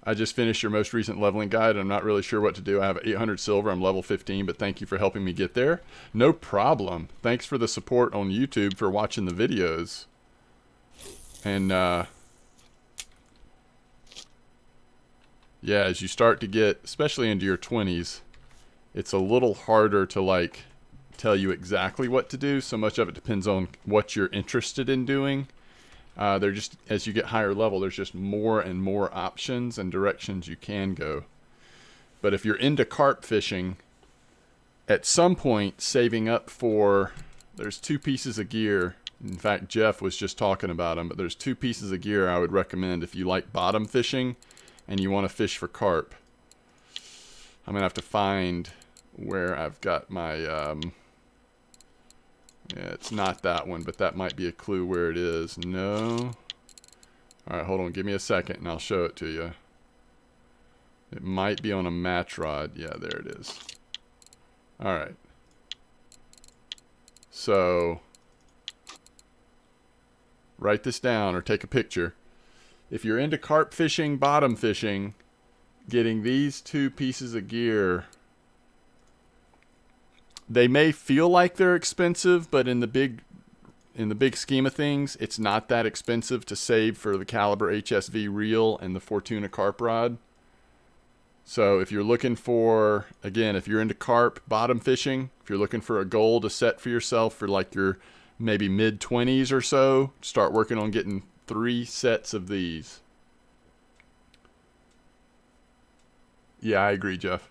I just finished your most recent leveling guide. I'm not really sure what to do. I have 800 silver. I'm level 15, but thank you for helping me get there. No problem. Thanks for the support on YouTube for watching the videos. And, yeah, as you start to get, especially into your 20s, it's a little harder to, like, tell you exactly what to do. So much of it depends on what you're interested in doing. They're just, as you get higher level, there's just more and more options and directions you can go. But if you're into carp fishing, at some point saving up for, there's 2 pieces of gear. In fact, Jeff was just talking about them, but there's 2 pieces of gear I would recommend if you like bottom fishing and you want to fish for carp. I'm going to have to find where I've got my, yeah, it's not that one, but that might be a clue where it is. No. Alright, hold on. Give me a second and I'll show it to you. It might be on a match rod. Yeah, there it is. Alright. So, write this down or take a picture. If you're into carp fishing, bottom fishing, getting these 2 pieces of gear, they may feel like they're expensive, but in the big scheme of things, it's not that expensive to save for the Caliber HSV reel and the Fortuna carp rod. So if you're looking for, again, if you're into carp bottom fishing, If you're looking for a goal to set for yourself for like your maybe mid-20s or so, start working on getting 3 sets of these. Yeah, I agree, Jeff.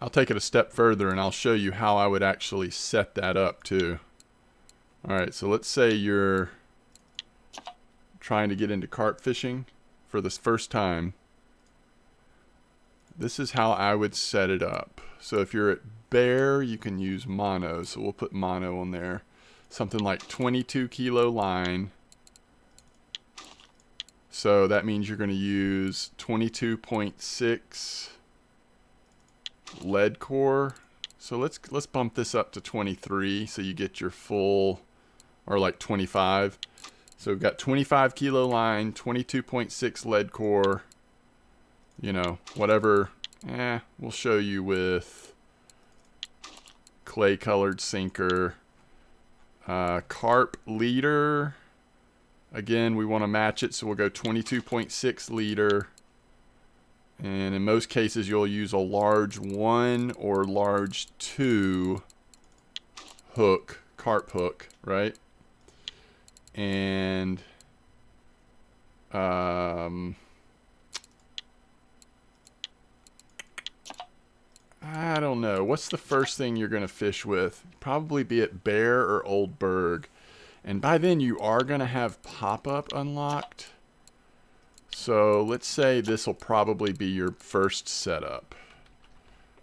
I'll take it a step further and I'll show you how I would actually set that up too. Alright, so let's say you're trying to get into carp fishing for this first time. This is how I would set it up. So if you're at bear, you can use mono. So we'll put mono on there. Something like 22 kilo line. So that means you're going to use 22.6 lead core. So let's bump this up to 23 so you get your full, or like 25. So we've got 25 kilo line, 22.6 lead core, you know, whatever. We'll show you with clay colored sinker. Carp leader. Again, we want to match it, so we'll go 22.6 leader. And in most cases, you'll use a large 1 or large 2 hook, carp hook, right? And I don't know. What's the first thing you're going to fish with? Probably be it bear or old berg. And by then you are going to have pop-up unlocked. So let's say this will probably be your first setup.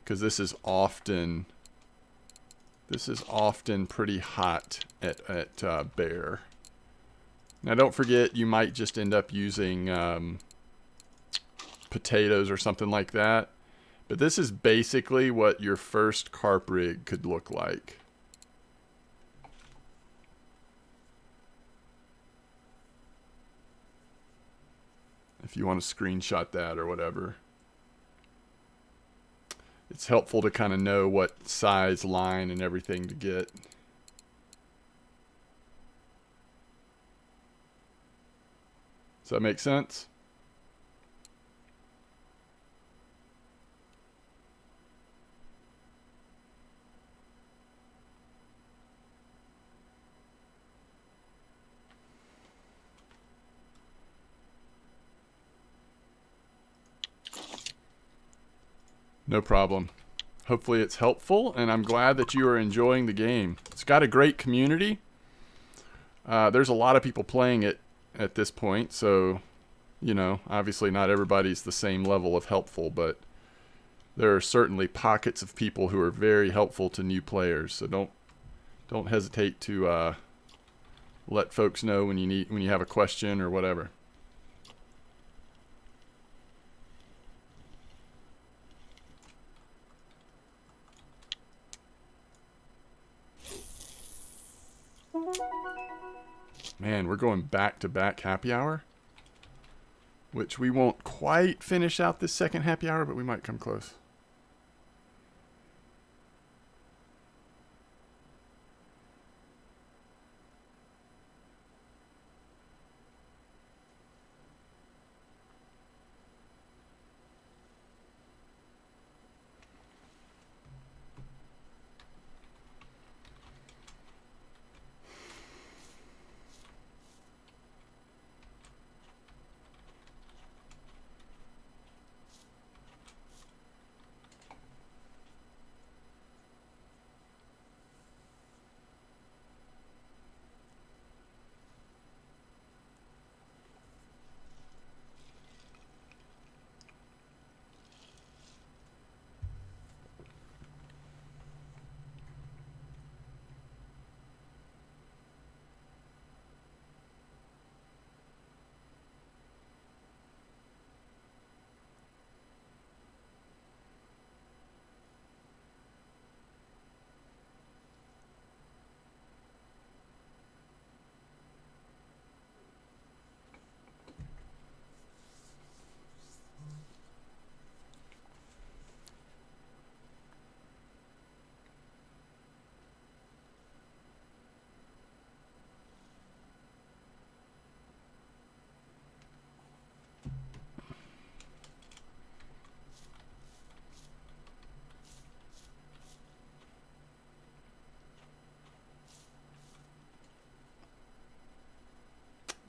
Because this is often pretty hot at bear. Now don't forget, you might just end up using potatoes or something like that. But this is basically what your first carp rig could look like. If you want to screenshot that or whatever. It's helpful to kind of know what size line and everything to get. Does that make sense? No problem. Hopefully it's helpful, and I'm glad that you are enjoying the game. It's got a great community. There's a lot of people playing it at this point, so, you know, obviously not everybody's the same level of helpful, but there are certainly pockets of people who are very helpful to new players. So don't hesitate to let folks know when you have a question or whatever. Man, we're going back-to-back happy hour, which we won't quite finish out this second happy hour, but we might come close.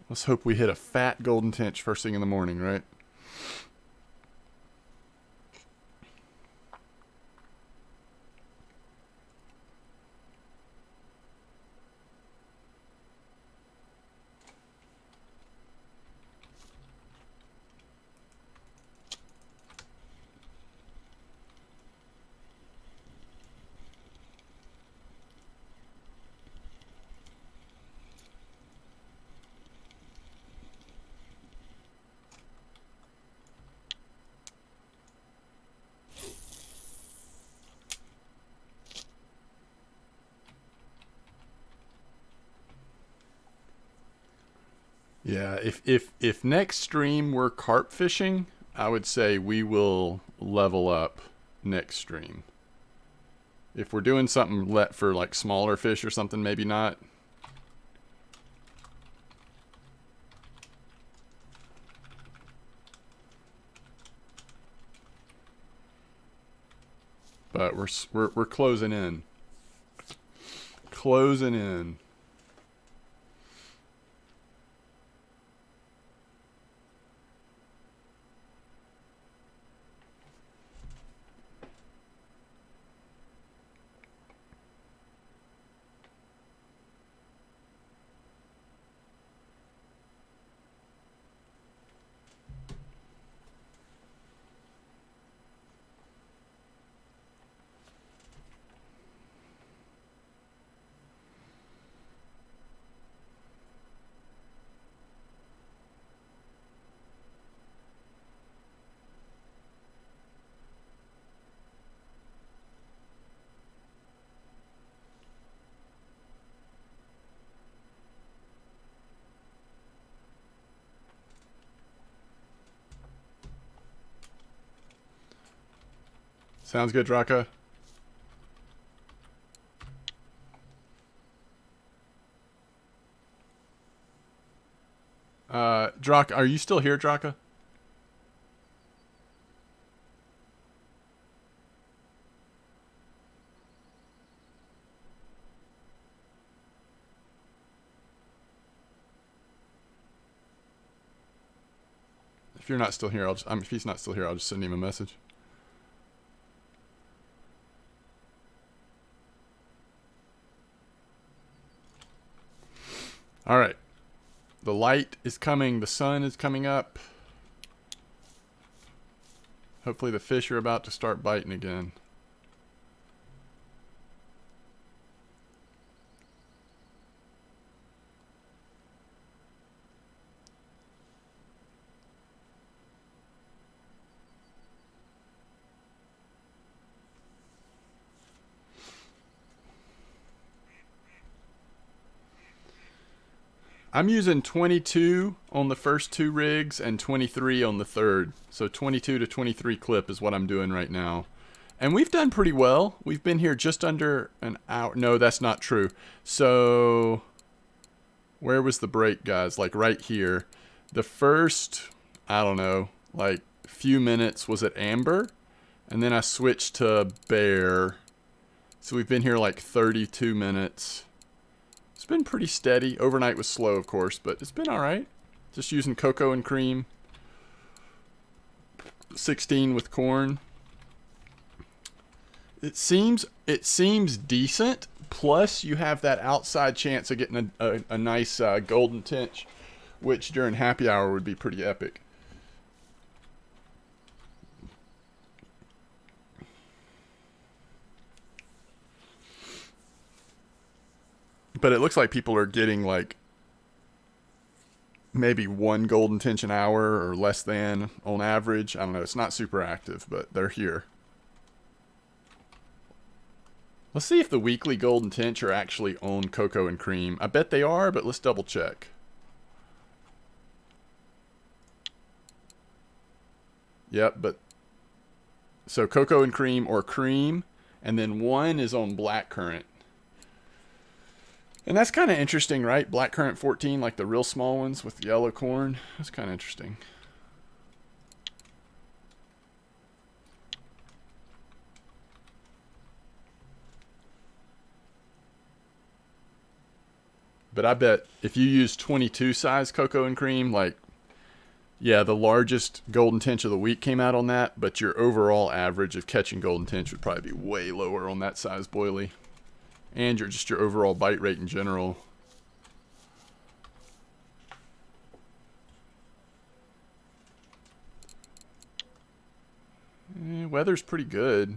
Let's hope we hit a fat golden tench first thing in the morning, right? Yeah, if next stream we're carp fishing, I would say we will level up next stream. If we're doing something let for like smaller fish or something, maybe not. But we're closing in. Closing in. Sounds good, Draka. Draka, are you still here, Draka? If you're not still here, if he's not still here, I'll just send him a message. All right. The light is coming. The sun is coming up. Hopefully the fish are about to start biting again. I'm using 22 on the first two rigs and 23 on the third. So 22 to 23 clip is what I'm doing right now. And we've done pretty well. We've been here just under an hour. No, that's not true. So where was the break, guys? Like right here. The first, I don't know, like few minutes was at amber. And then I switched to bear. So we've been here like 32 minutes. It's been pretty steady. Overnight was slow, of course, but it's been all right. Just using cocoa and cream. 16 with corn. It seems decent. Plus, you have that outside chance of getting a nice golden tench, which during happy hour would be pretty epic. But it looks like people are getting like maybe one golden tench an hour or less than on average. I don't know. It's not super active, but they're here. Let's see if the weekly golden tench are actually on cocoa and cream. I bet they are, but let's double check. Yep, but so cocoa and cream or cream, and then one is on blackcurrant. And that's kind of interesting, right? Blackcurrant 14, like the real small ones with yellow corn. That's kind of interesting. But I bet if you use 22 size cocoa and cream, like, yeah, the largest golden tench of the week came out on that, but your overall average of catching golden tench would probably be way lower on that size boilie. And your overall bite rate in general. Weather's pretty good.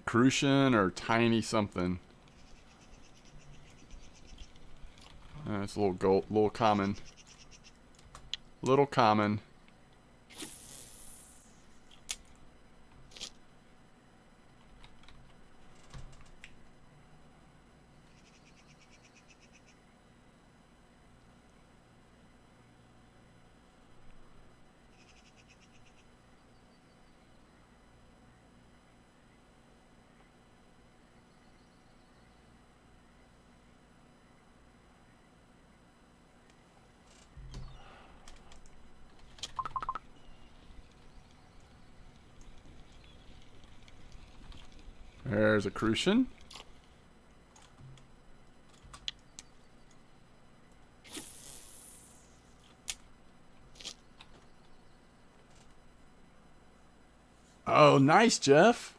Crucian or tiny something. It's a little common. Little common. There's a crucian. Oh, nice, Jeff.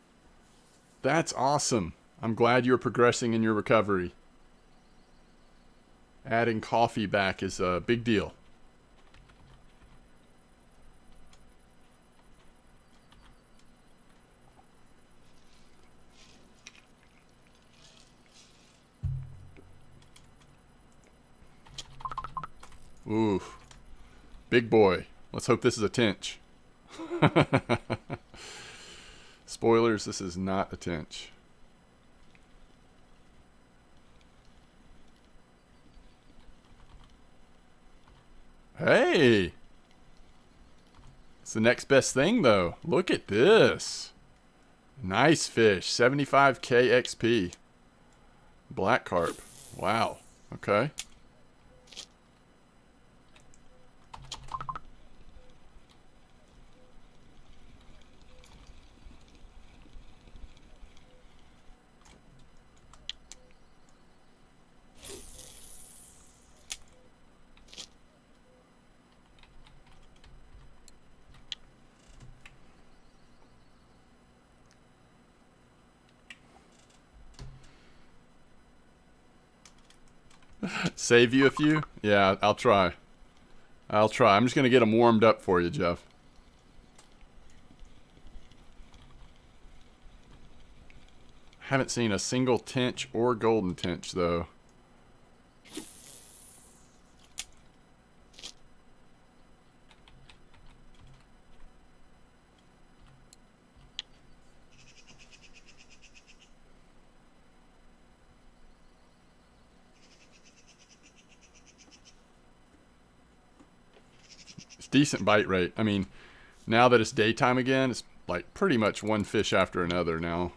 That's awesome. I'm glad you're progressing in your recovery. Adding coffee back is a big deal. Oof. Big boy. Let's hope this is a tench. Spoilers, this is not a tench. Hey! It's the next best thing, though. Look at this. Nice fish. 75k XP. Black carp. Wow. Okay. Save you a few? Yeah, I'll try. I'll try. I'm just going to get them warmed up for you, Jeff. Haven't seen a single tench or golden tench, though. Decent bite rate. I mean, now that it's daytime again, it's like pretty much one fish after another now.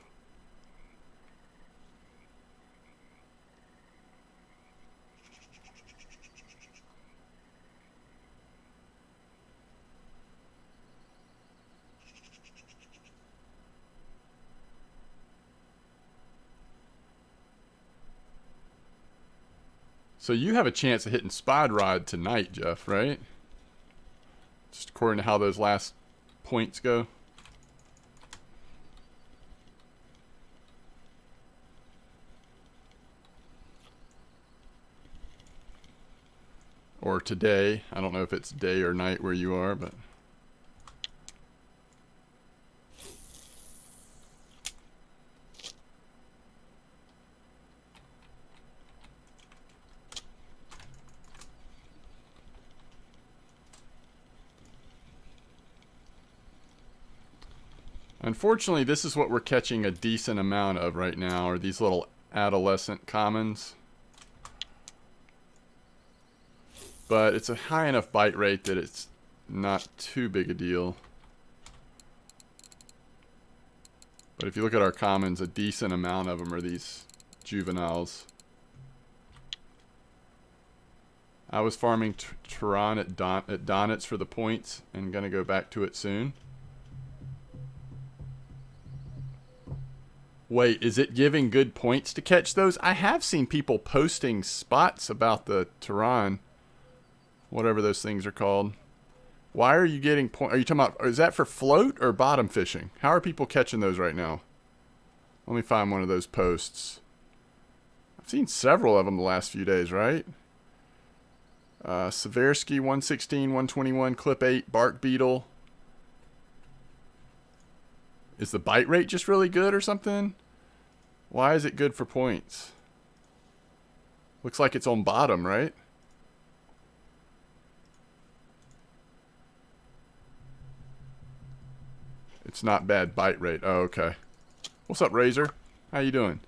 So you have a chance of hitting Spod Rod tonight, Jeff, right? Just according to how those last points go. Or today. I don't know if it's day or night where you are, but... Unfortunately, this is what we're catching a decent amount of right now, are these little adolescent commons. But it's a high enough bite rate that it's not too big a deal. But if you look at our commons, a decent amount of them are these juveniles. I was farming Tehran at Donitz for the points and going to go back to it soon. Wait, is it giving good points to catch those? I have seen people posting spots about the Tehran, whatever those things are called. Why are you getting points? Are you talking about, is that for float or bottom fishing? How are people catching those right now? Let me find one of those posts. I've seen several of them the last few days, right? Seversky 116, 121, clip 8, bark beetle. Is the bite rate just really good or something? Why is it good for points? Looks like it's on bottom, right? It's not bad bite rate. Oh, okay. What's up, Razor? How you doing?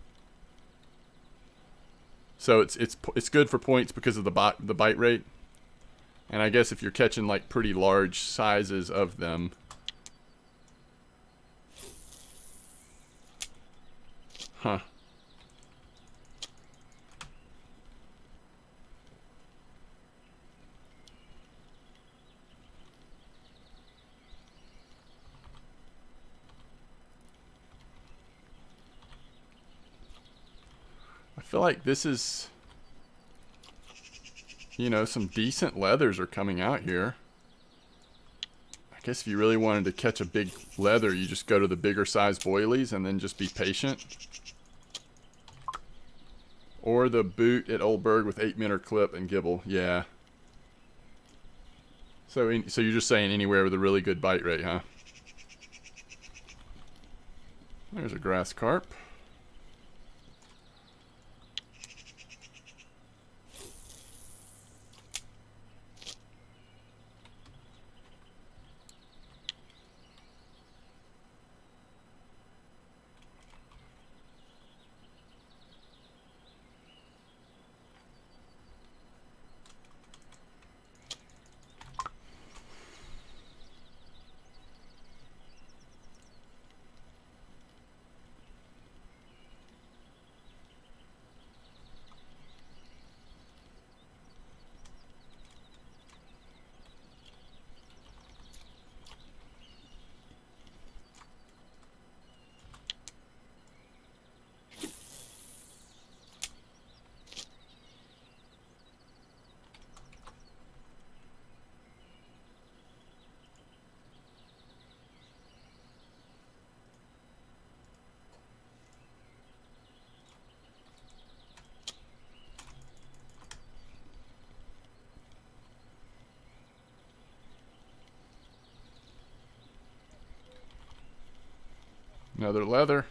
So it's good for points because of the bite rate. And I guess if you're catching like pretty large sizes of them. Huh. I feel like this is, you know, some decent leathers are coming out here. I guess if you really wanted to catch a big leather, you just go to the bigger size boilies and then just be patient. Or the boot at Oldberg with 8-minute clip and gibble. Yeah. So you're just saying anywhere with a really good bite rate, huh? There's a grass carp. Another leather.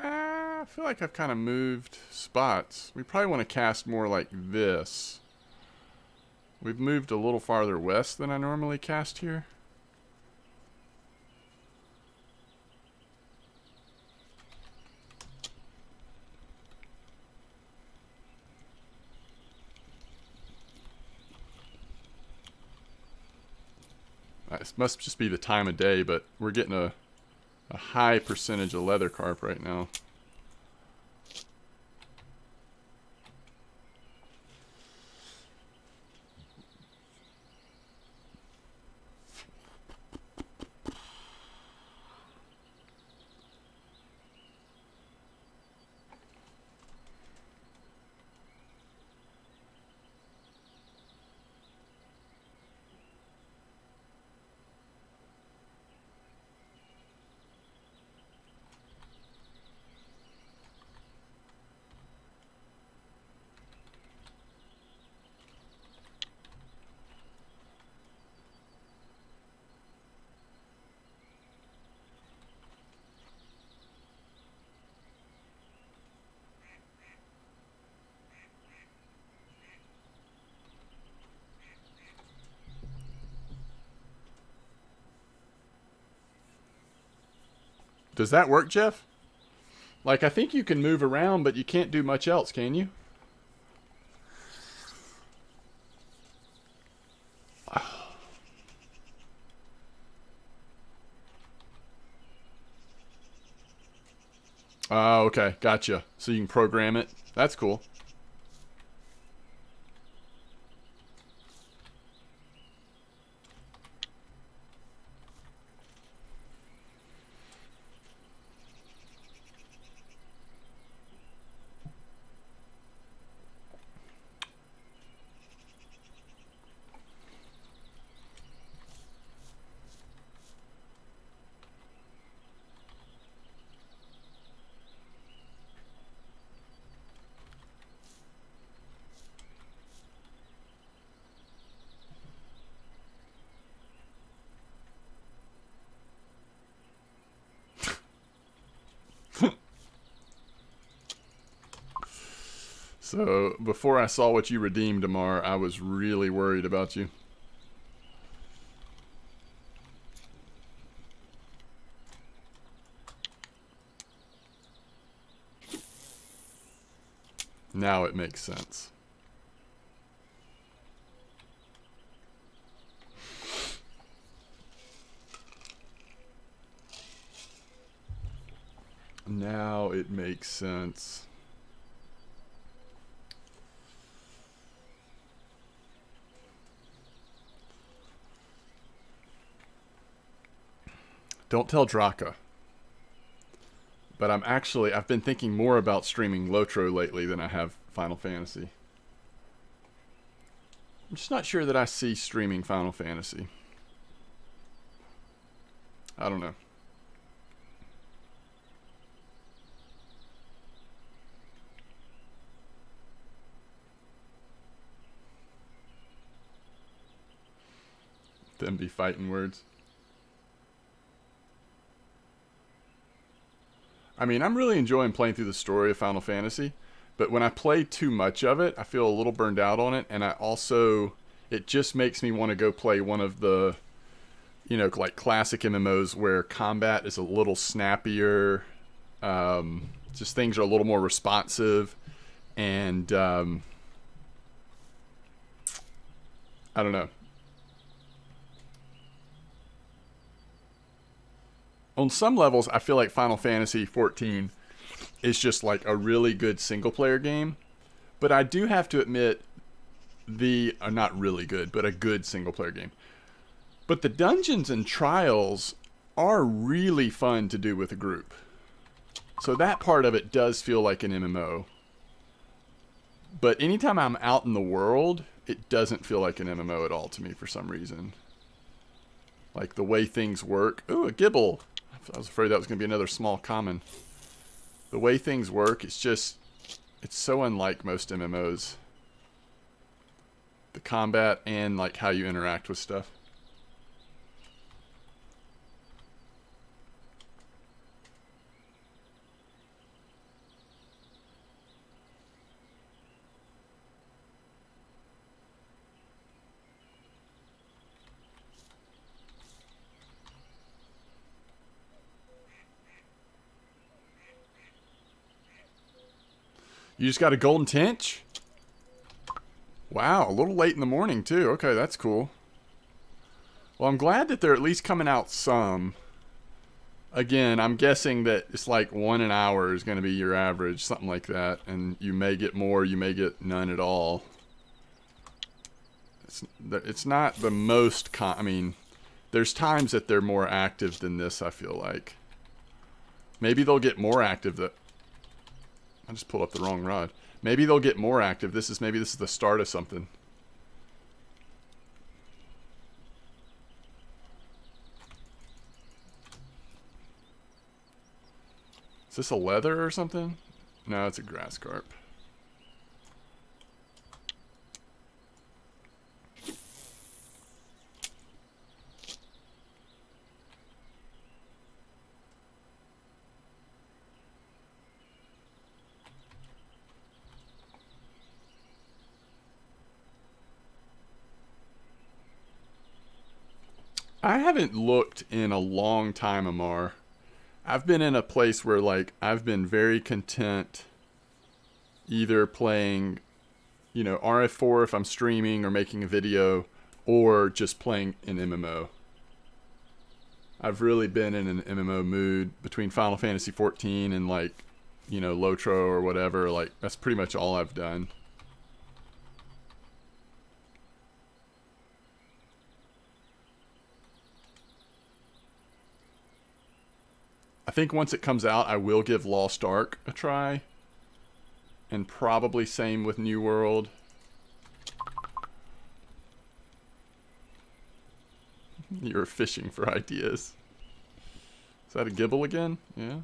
I feel like I've kind of moved spots. We probably want to cast more like this. We've moved a little farther west than I normally cast here. It must just be the time of day, but we're getting a high percentage of leather carp right now. Does that work, Jeff? Like, I think you can move around, but you can't do much else, can you? Oh, okay. Gotcha. So you can program it. That's cool. So before I saw what you redeemed, Amar, I was really worried about you. Now it makes sense. Now it makes sense. Don't tell Draka. But I've been thinking more about streaming Lotro lately than I have Final Fantasy. I'm just not sure that I see streaming Final Fantasy. I don't know. Them be fighting words. I mean, I'm really enjoying playing through the story of Final Fantasy, but when I play too much of it, I feel a little burned out on it, and it just makes me want to go play one of the, like classic MMOs where combat is a little snappier, just things are a little more responsive, and I don't know. On some levels, I feel like Final Fantasy 14 is just like a really good single player game. But I do have to admit, not really good, but a good single player game. But the dungeons and trials are really fun to do with a group. So that part of it does feel like an MMO. But anytime I'm out in the world, it doesn't feel like an MMO at all to me for some reason. Like the way things work. Ooh, a Gibble. I was afraid that was going to be another small common. The way things work, it's so unlike most MMOs. The combat and like how you interact with stuff. You just got a golden tench? Wow, a little late in the morning too. Okay, that's cool. Well, I'm glad that they're at least coming out some. Again, I'm guessing that it's like 1 an hour is going to be your average, something like that. And you may get more, you may get none at all. It's not the most, I mean, there's times that they're more active than this, I feel like. Maybe they'll get more active. I just pulled up the wrong rod. Maybe they'll get more active. Maybe this is the start of something. Is this a leather or something? No, it's a grass carp. I haven't looked in a long time, Amar. I've been in a place where, like, I've been very content either playing, RF4 if I'm streaming or making a video, or just playing an MMO. I've really been in an MMO mood between Final Fantasy 14 and, like, you know, Lotro or whatever. Like, that's pretty much all I've done. I think once it comes out, I will give Lost Ark a try. And probably same with New World. You're fishing for ideas. Is that a gibble again? Yeah.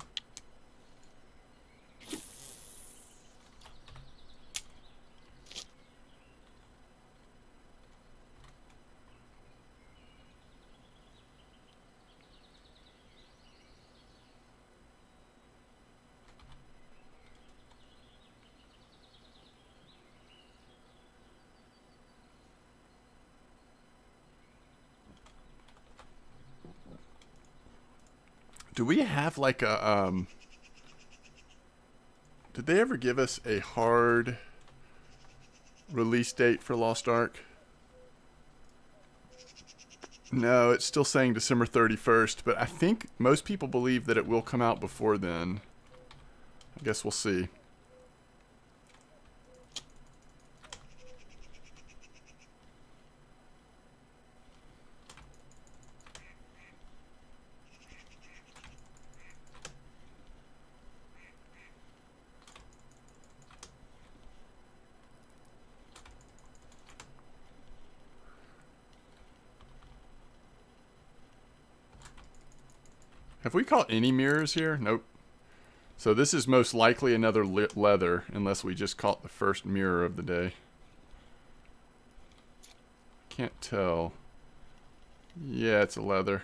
Do we have like a did they ever give us a hard release date for Lost Ark? No, it's still saying December 31st, but I think most people believe that it will come out before then. I guess we'll see. Have we caught any mirrors here? Nope. So this is most likely another leather, unless we just caught the first mirror of the day. Can't tell. Yeah, it's a leather.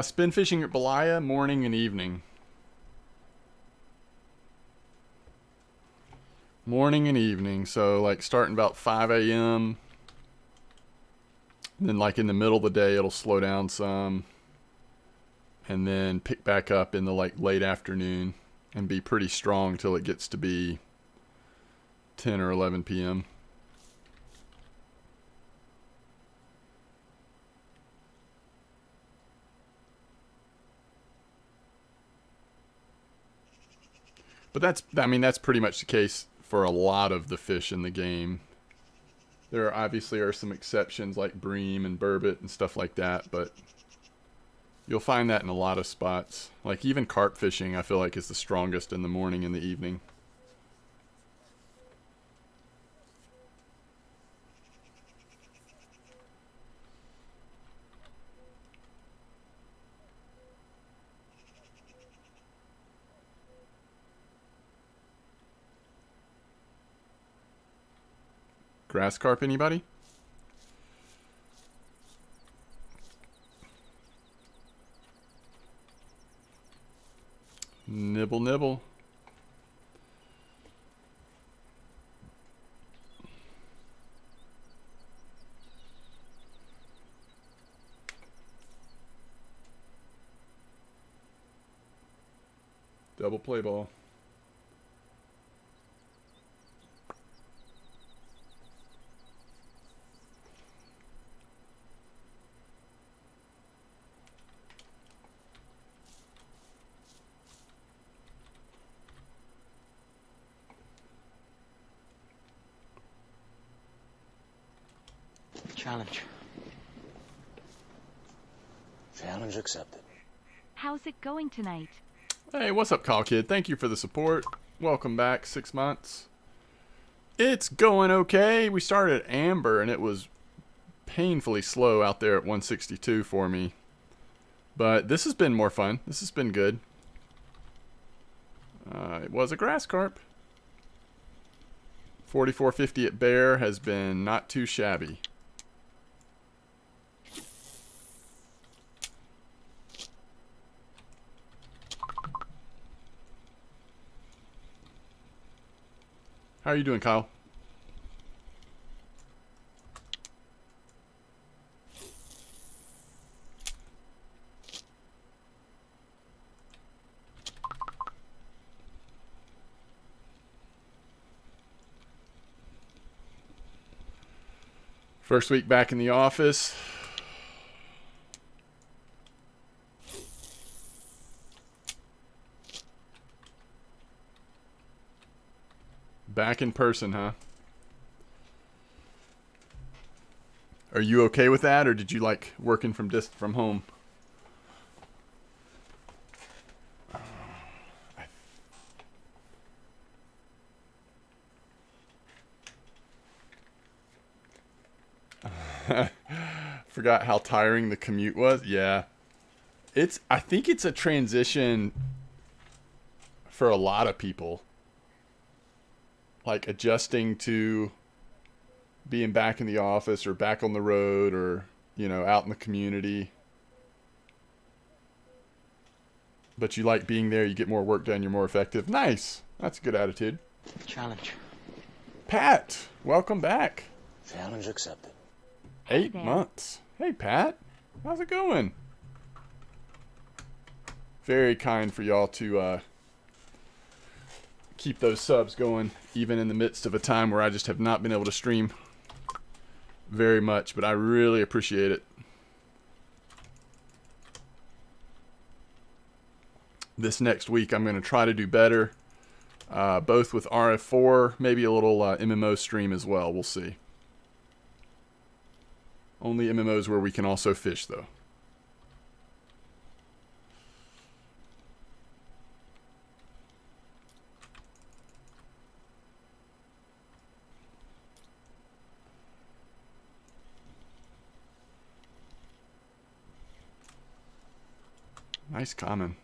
Spin fishing at Belaya, morning and evening. Morning and evening, so like starting about 5 a.m. Then like in the middle of the day, it'll slow down some. And then pick back up in the like late afternoon and be pretty strong till it gets to be 10 or 11 p.m. But that's pretty much the case for a lot of the fish in the game. There obviously are some exceptions like bream and burbot and stuff like that, but you'll find that in a lot of spots. Like even carp fishing, I feel like is the strongest in the morning and the evening. Grass carp, anybody? Nibble, nibble. Double play ball. Challenge. Challenge accepted. How's it going tonight? Hey, what's up, Call Kid? Thank you for the support. Welcome back, 6 months. It's going okay. We started at Amber, and it was painfully slow out there at 162 for me. But this has been more fun. This has been good. It was a grass carp. 44.50 at Bear has been not too shabby. How are you doing, Kyle? First week back in the office. Back in person, huh? Are you okay with that, or did you like working from home? Forgot how tiring the commute was. Yeah. I think it's a transition for a lot of people. Like adjusting to being back in the office or back on the road or, out in the community. But you like being there, you get more work done, you're more effective. Nice. That's a good attitude. Challenge. Pat, welcome back. Challenge accepted. 8 months. Hey, Pat. How's it going? Very kind for y'all to keep those subs going, even in the midst of a time where I just have not been able to stream very much, but I really appreciate it. This next week, I'm going to try to do better, both with RF4, maybe a little MMO stream as well. We'll see. Only MMOs where we can also fish, though. Nice common.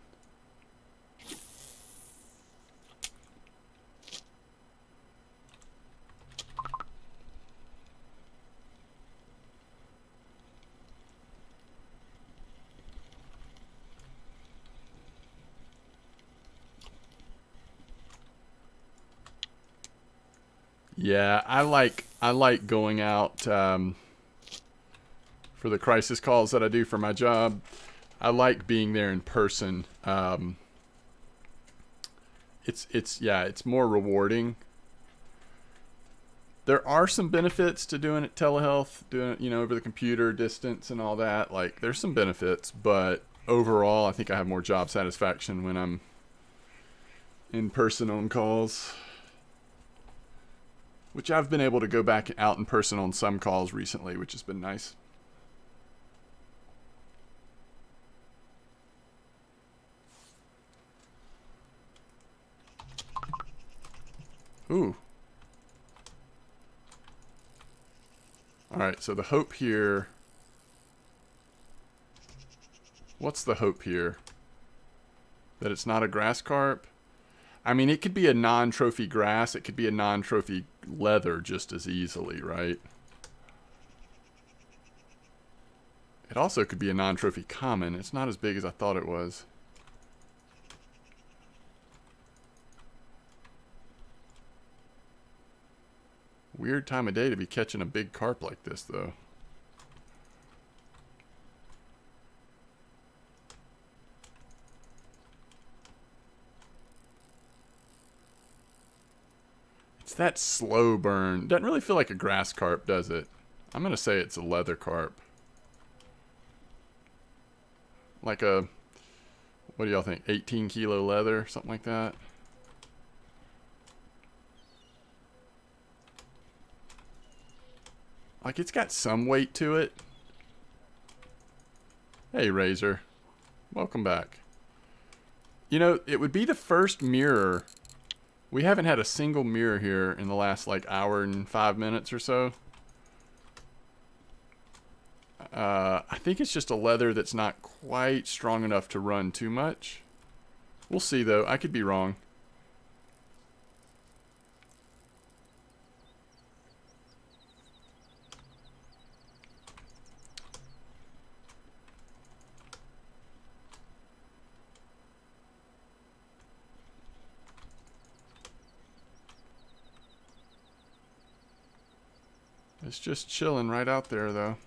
Yeah, I like going out for the crisis calls that I do for my job. I like being there in person. It's more rewarding. There are some benefits to doing it telehealth, doing it, over the computer, distance and all that. Like there's some benefits, but overall I think I have more job satisfaction when I'm in person on calls. Which I've been able to go back out in person on some calls recently, which has been nice. Ooh. Alright, so the hope here... What's the hope here? That it's not a grass carp? I mean, it could be a non-trophy grass. It could be a non-trophy leather just as easily, right? It also could be a non-trophy common. It's not as big as I thought it was. Weird time of day to be catching a big carp like this, though. that slow burn. Doesn't really feel like a grass carp, does it? I'm going to say it's a leather carp. Like a, what do y'all think? 18 kilo leather, something like that. Like it's got some weight to it. Hey, Razor. Welcome back. You know, it would be the first mirror. We haven't had a single mirror here in the last like hour and 5 minutes or so. I think it's just a leather that's not quite strong enough to run too much. We'll see though. I could be wrong. It's just chilling right out there though.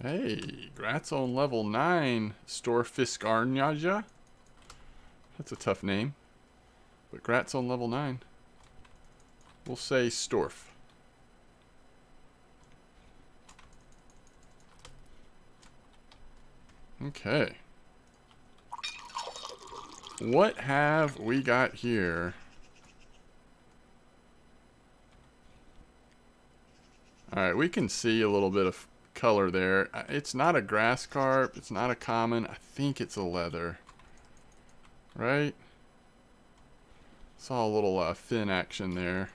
Hey, Grats on level 9, Storfiskarnjaja. That's a tough name. But Grats on level 9. We'll say Storf. Okay. What have we got here? Alright, we can see a little bit of color there. It's not a grass carp. It's not a common. I think it's a leather. Right? Saw a little fin action there.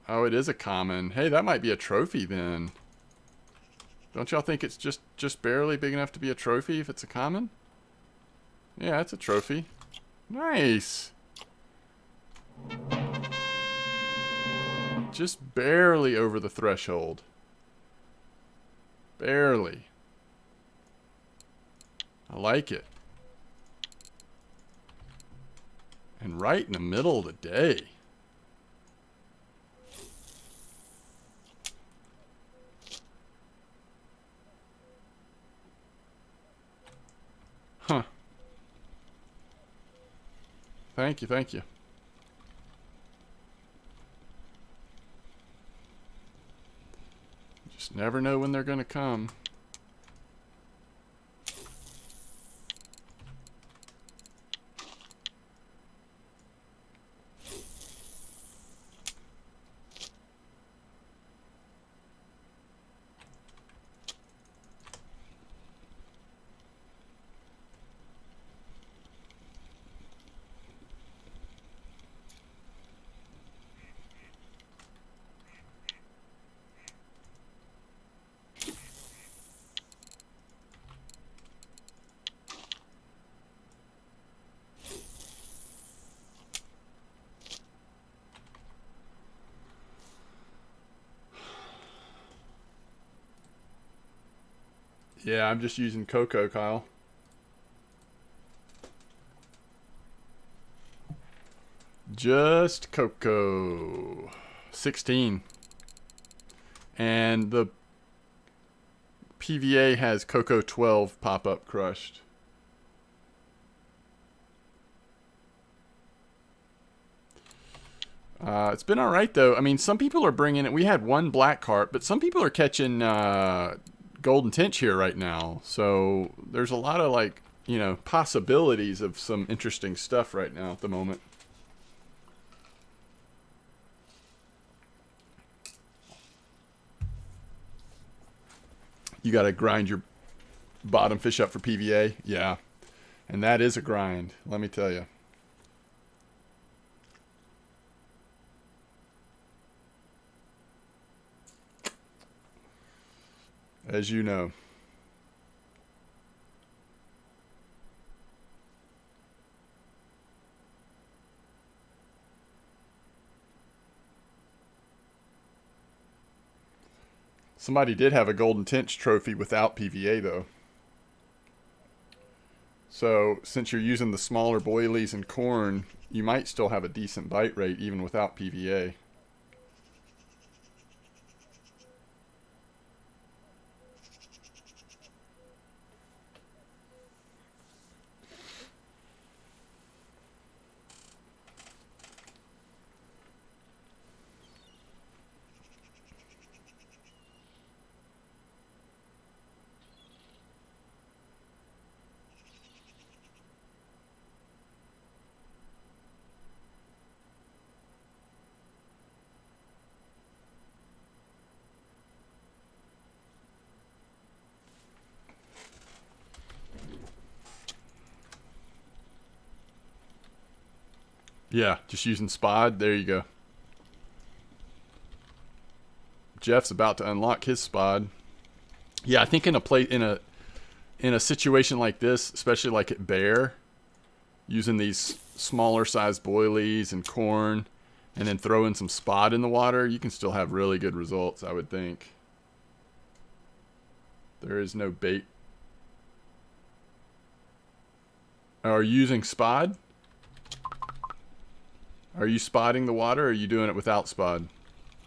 Oh, it is a common. Hey, that might be a trophy then. Don't y'all think it's just barely big enough to be a trophy if it's a common? Yeah, it's a trophy. Nice. Just barely over the threshold. Barely. I like it. And right in the middle of the day. Huh. Thank you, thank you. Just never know when they're going to come. Yeah, I'm just using Cocoa, Kyle. Just Cocoa. 16. And the PVA has Cocoa 12 pop-up crushed. It's been alright though. I mean, some people are bringing it. We had one black carp, but some people are catching golden tench here right now. So there's a lot of like, you know, possibilities of some interesting stuff right now at the moment. You got to grind your bottom fish up for PVA. Yeah. And that is a grind, let me tell you. As you know. Somebody did have a golden tench trophy without PVA though. So since you're using the smaller boilies and corn, you might still have a decent bite rate even without PVA. Yeah, just using spod. There you go. Jeff's about to unlock his spod. Yeah, I think in a situation like this, especially like at Bear, using these smaller sized boilies and corn, and then throwing some spod in the water, you can still have really good results, I would think. There is no bait. Are you using spod? Are you spotting the water, or are you doing it without spod?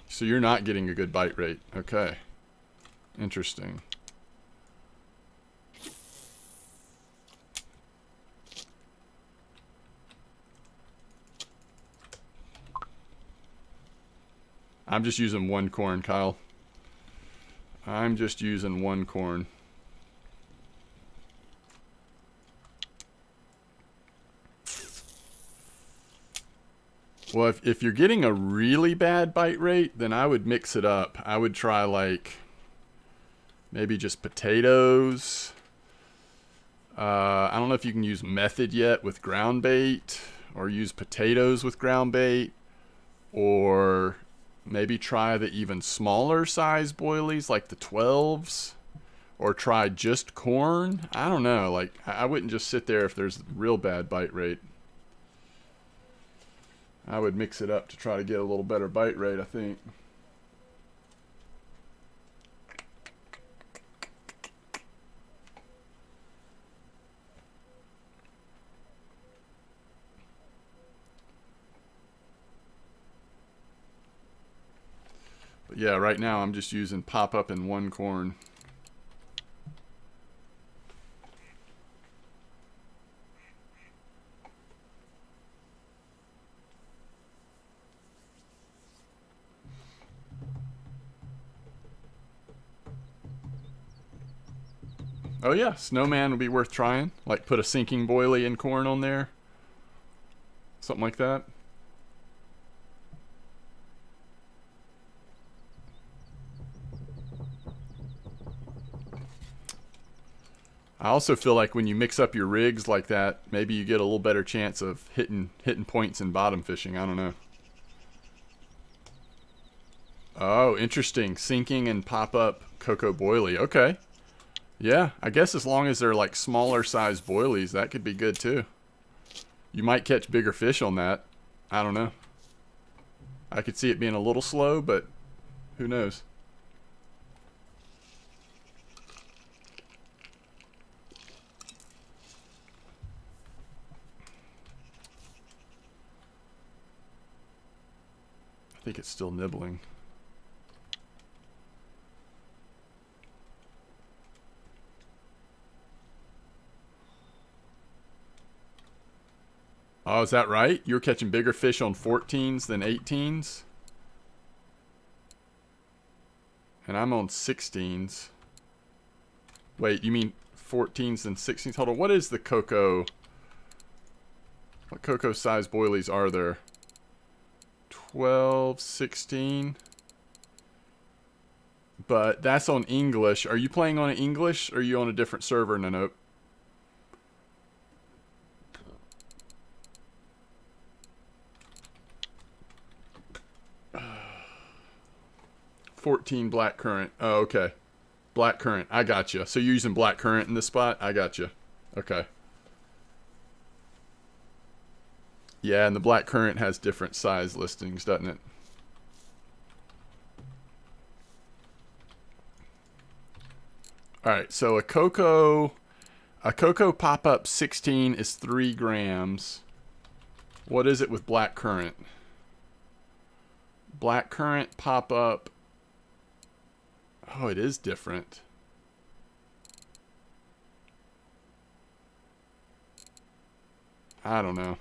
So you're not getting a good bite rate. Okay. Interesting. I'm just using one corn, Kyle. I'm just using one corn. Well, if you're getting a really bad bite rate, then I would mix it up. I would try like maybe just potatoes. I don't know if you can use method yet with ground bait, or use potatoes with ground bait, or maybe try the even smaller size boilies like the 12s, or try just corn. I don't know. Like, I wouldn't just sit there if there's a real bad bite rate. I would mix it up to try to get a little better bite rate, I think. But yeah, right now I'm just using pop-up and one corn. Oh yeah, snowman would be worth trying. Like put a sinking boilie and corn on there. Something like that. I also feel like when you mix up your rigs like that, maybe you get a little better chance of hitting points in bottom fishing. I don't know. Oh, interesting. Sinking and pop-up cocoa boilie. Okay. Yeah, I guess as long as they're like smaller size boilies, that could be good too. You might catch bigger fish on that. I don't know. I could see it being a little slow, but who knows? I think it's still nibbling. Oh, is that right? You're catching bigger fish on 14s than 18s? And I'm on 16s. Wait, you mean 14s and 16s? Hold on, what is the cocoa? What cocoa size boilies are there? 12, 16. But that's on English. Are you playing on English, or are you on a different server, Nanope? $14 black currant. Oh, okay. Black currant. I got you. So you're using black currant in this spot? I got you. Okay. Yeah, and the black currant has different size listings, doesn't it? All right, so a cocoa pop-up 16 is 3 grams. What is it with black currant? Black currant pop-up. Oh, it is different. I don't know.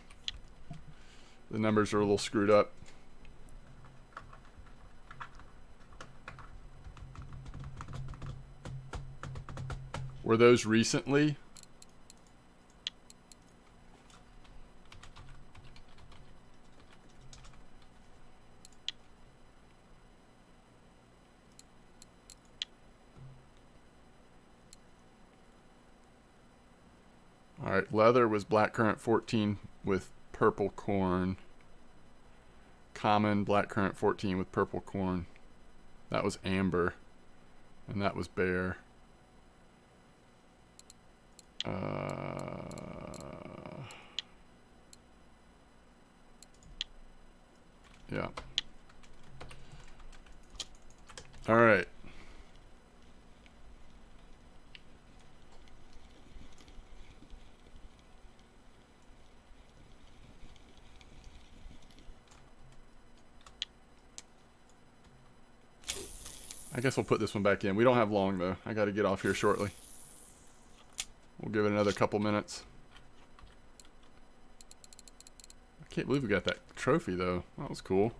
The numbers are a little screwed up. Were those recently? All right, leather was blackcurrant 14 with purple corn. Common blackcurrant 14 with purple corn. That was amber, and that was bear. Yeah. All right. I guess we'll put this one back in. We don't have long, though. I got to get off here shortly. We'll give it another couple minutes. I can't believe we got that trophy, though. That was cool.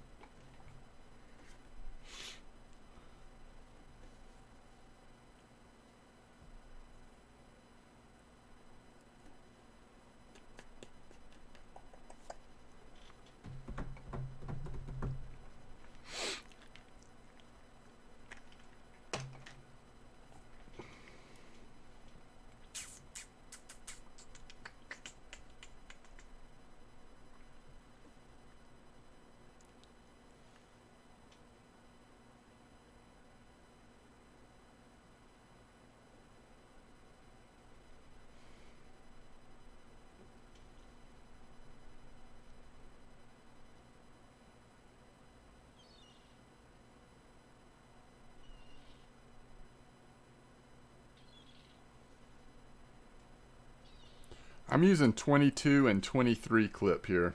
I'm using 22 and 23 clip here.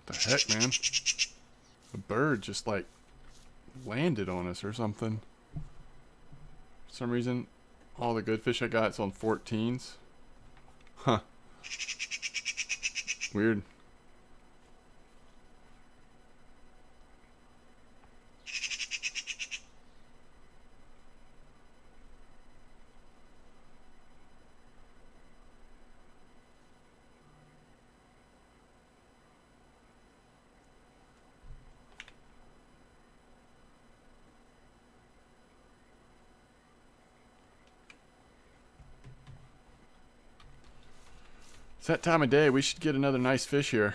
What the heck, man? A bird just like landed on us or something. For some reason, all the good fish I got is on 14s. Huh. Weird. It's that time of day. We should get another nice fish here.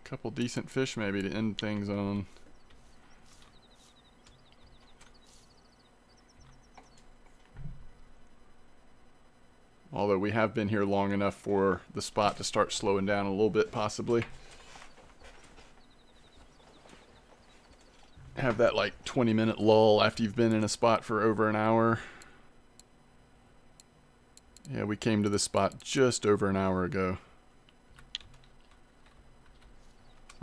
A couple decent fish maybe to end things on. Although we have been here long enough for the spot to start slowing down a little bit, possibly. Have that like 20-minute lull after you've been in a spot for over an hour. Yeah, we came to this spot just over an hour ago.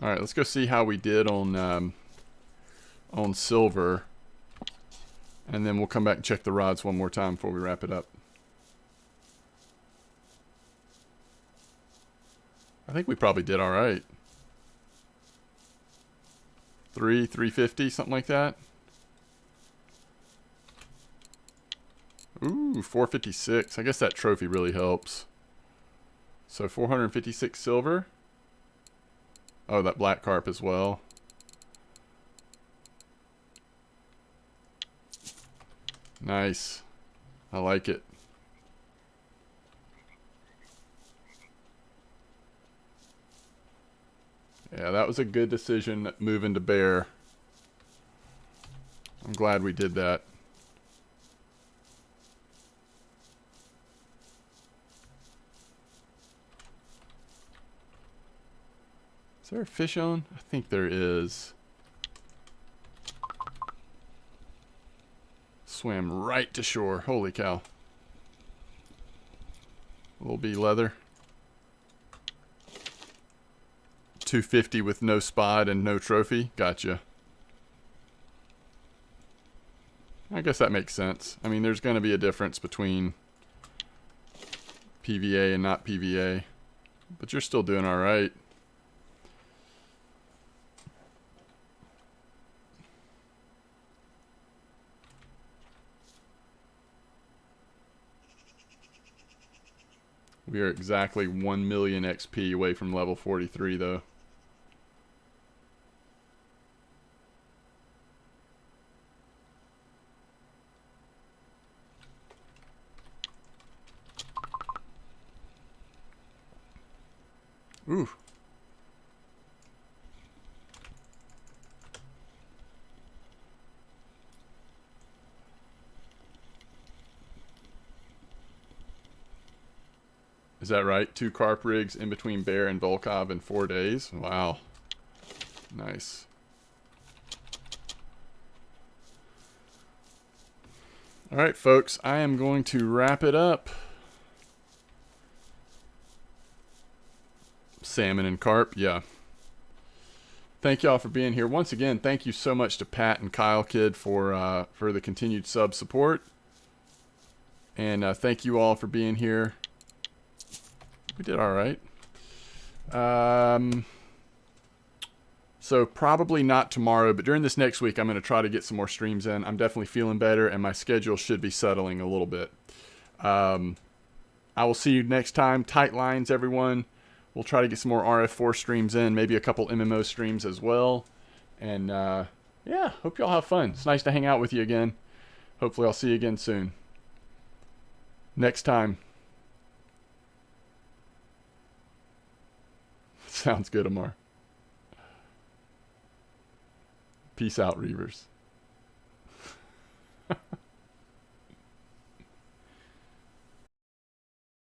Alright, let's go see how we did on silver. And then we'll come back and check the rods one more time before we wrap it up. I think we probably did alright. 350, something like that. Ooh, 456. I guess that trophy really helps. So 456 silver. Oh, that black carp as well. Nice. I like it. Yeah, that was a good decision moving to bear. I'm glad we did that. Is there a fish on? I think there is. Swam right to shore. Holy cow. Little B leather. 250 with no spot and no trophy. Gotcha. I guess that makes sense. I mean, there's going to be a difference between PVA and not PVA. But you're still doing all right. We are exactly 1 million XP away from level 43, though. Ooh. Is that right? 2 carp rigs in between Bear and Volkov in 4 days? Wow. Nice. Alright, folks. I am going to wrap it up. Salmon and carp, yeah. Thank y'all for being here. Once again, thank you so much to Pat and Kyle Kid for the continued sub support. And thank you all for being here. We did all right. So probably not tomorrow, but during this next week, I'm going to try to get some more streams in. I'm definitely feeling better, and my schedule should be settling a little bit. I will see you next time. Tight lines, everyone. We'll try to get some more RF4 streams in, maybe a couple MMO streams as well. And yeah, hope y'all have fun. It's nice to hang out with you again. Hopefully I'll see you again soon. Next time. Sounds good, Amar. Peace out, Reavers.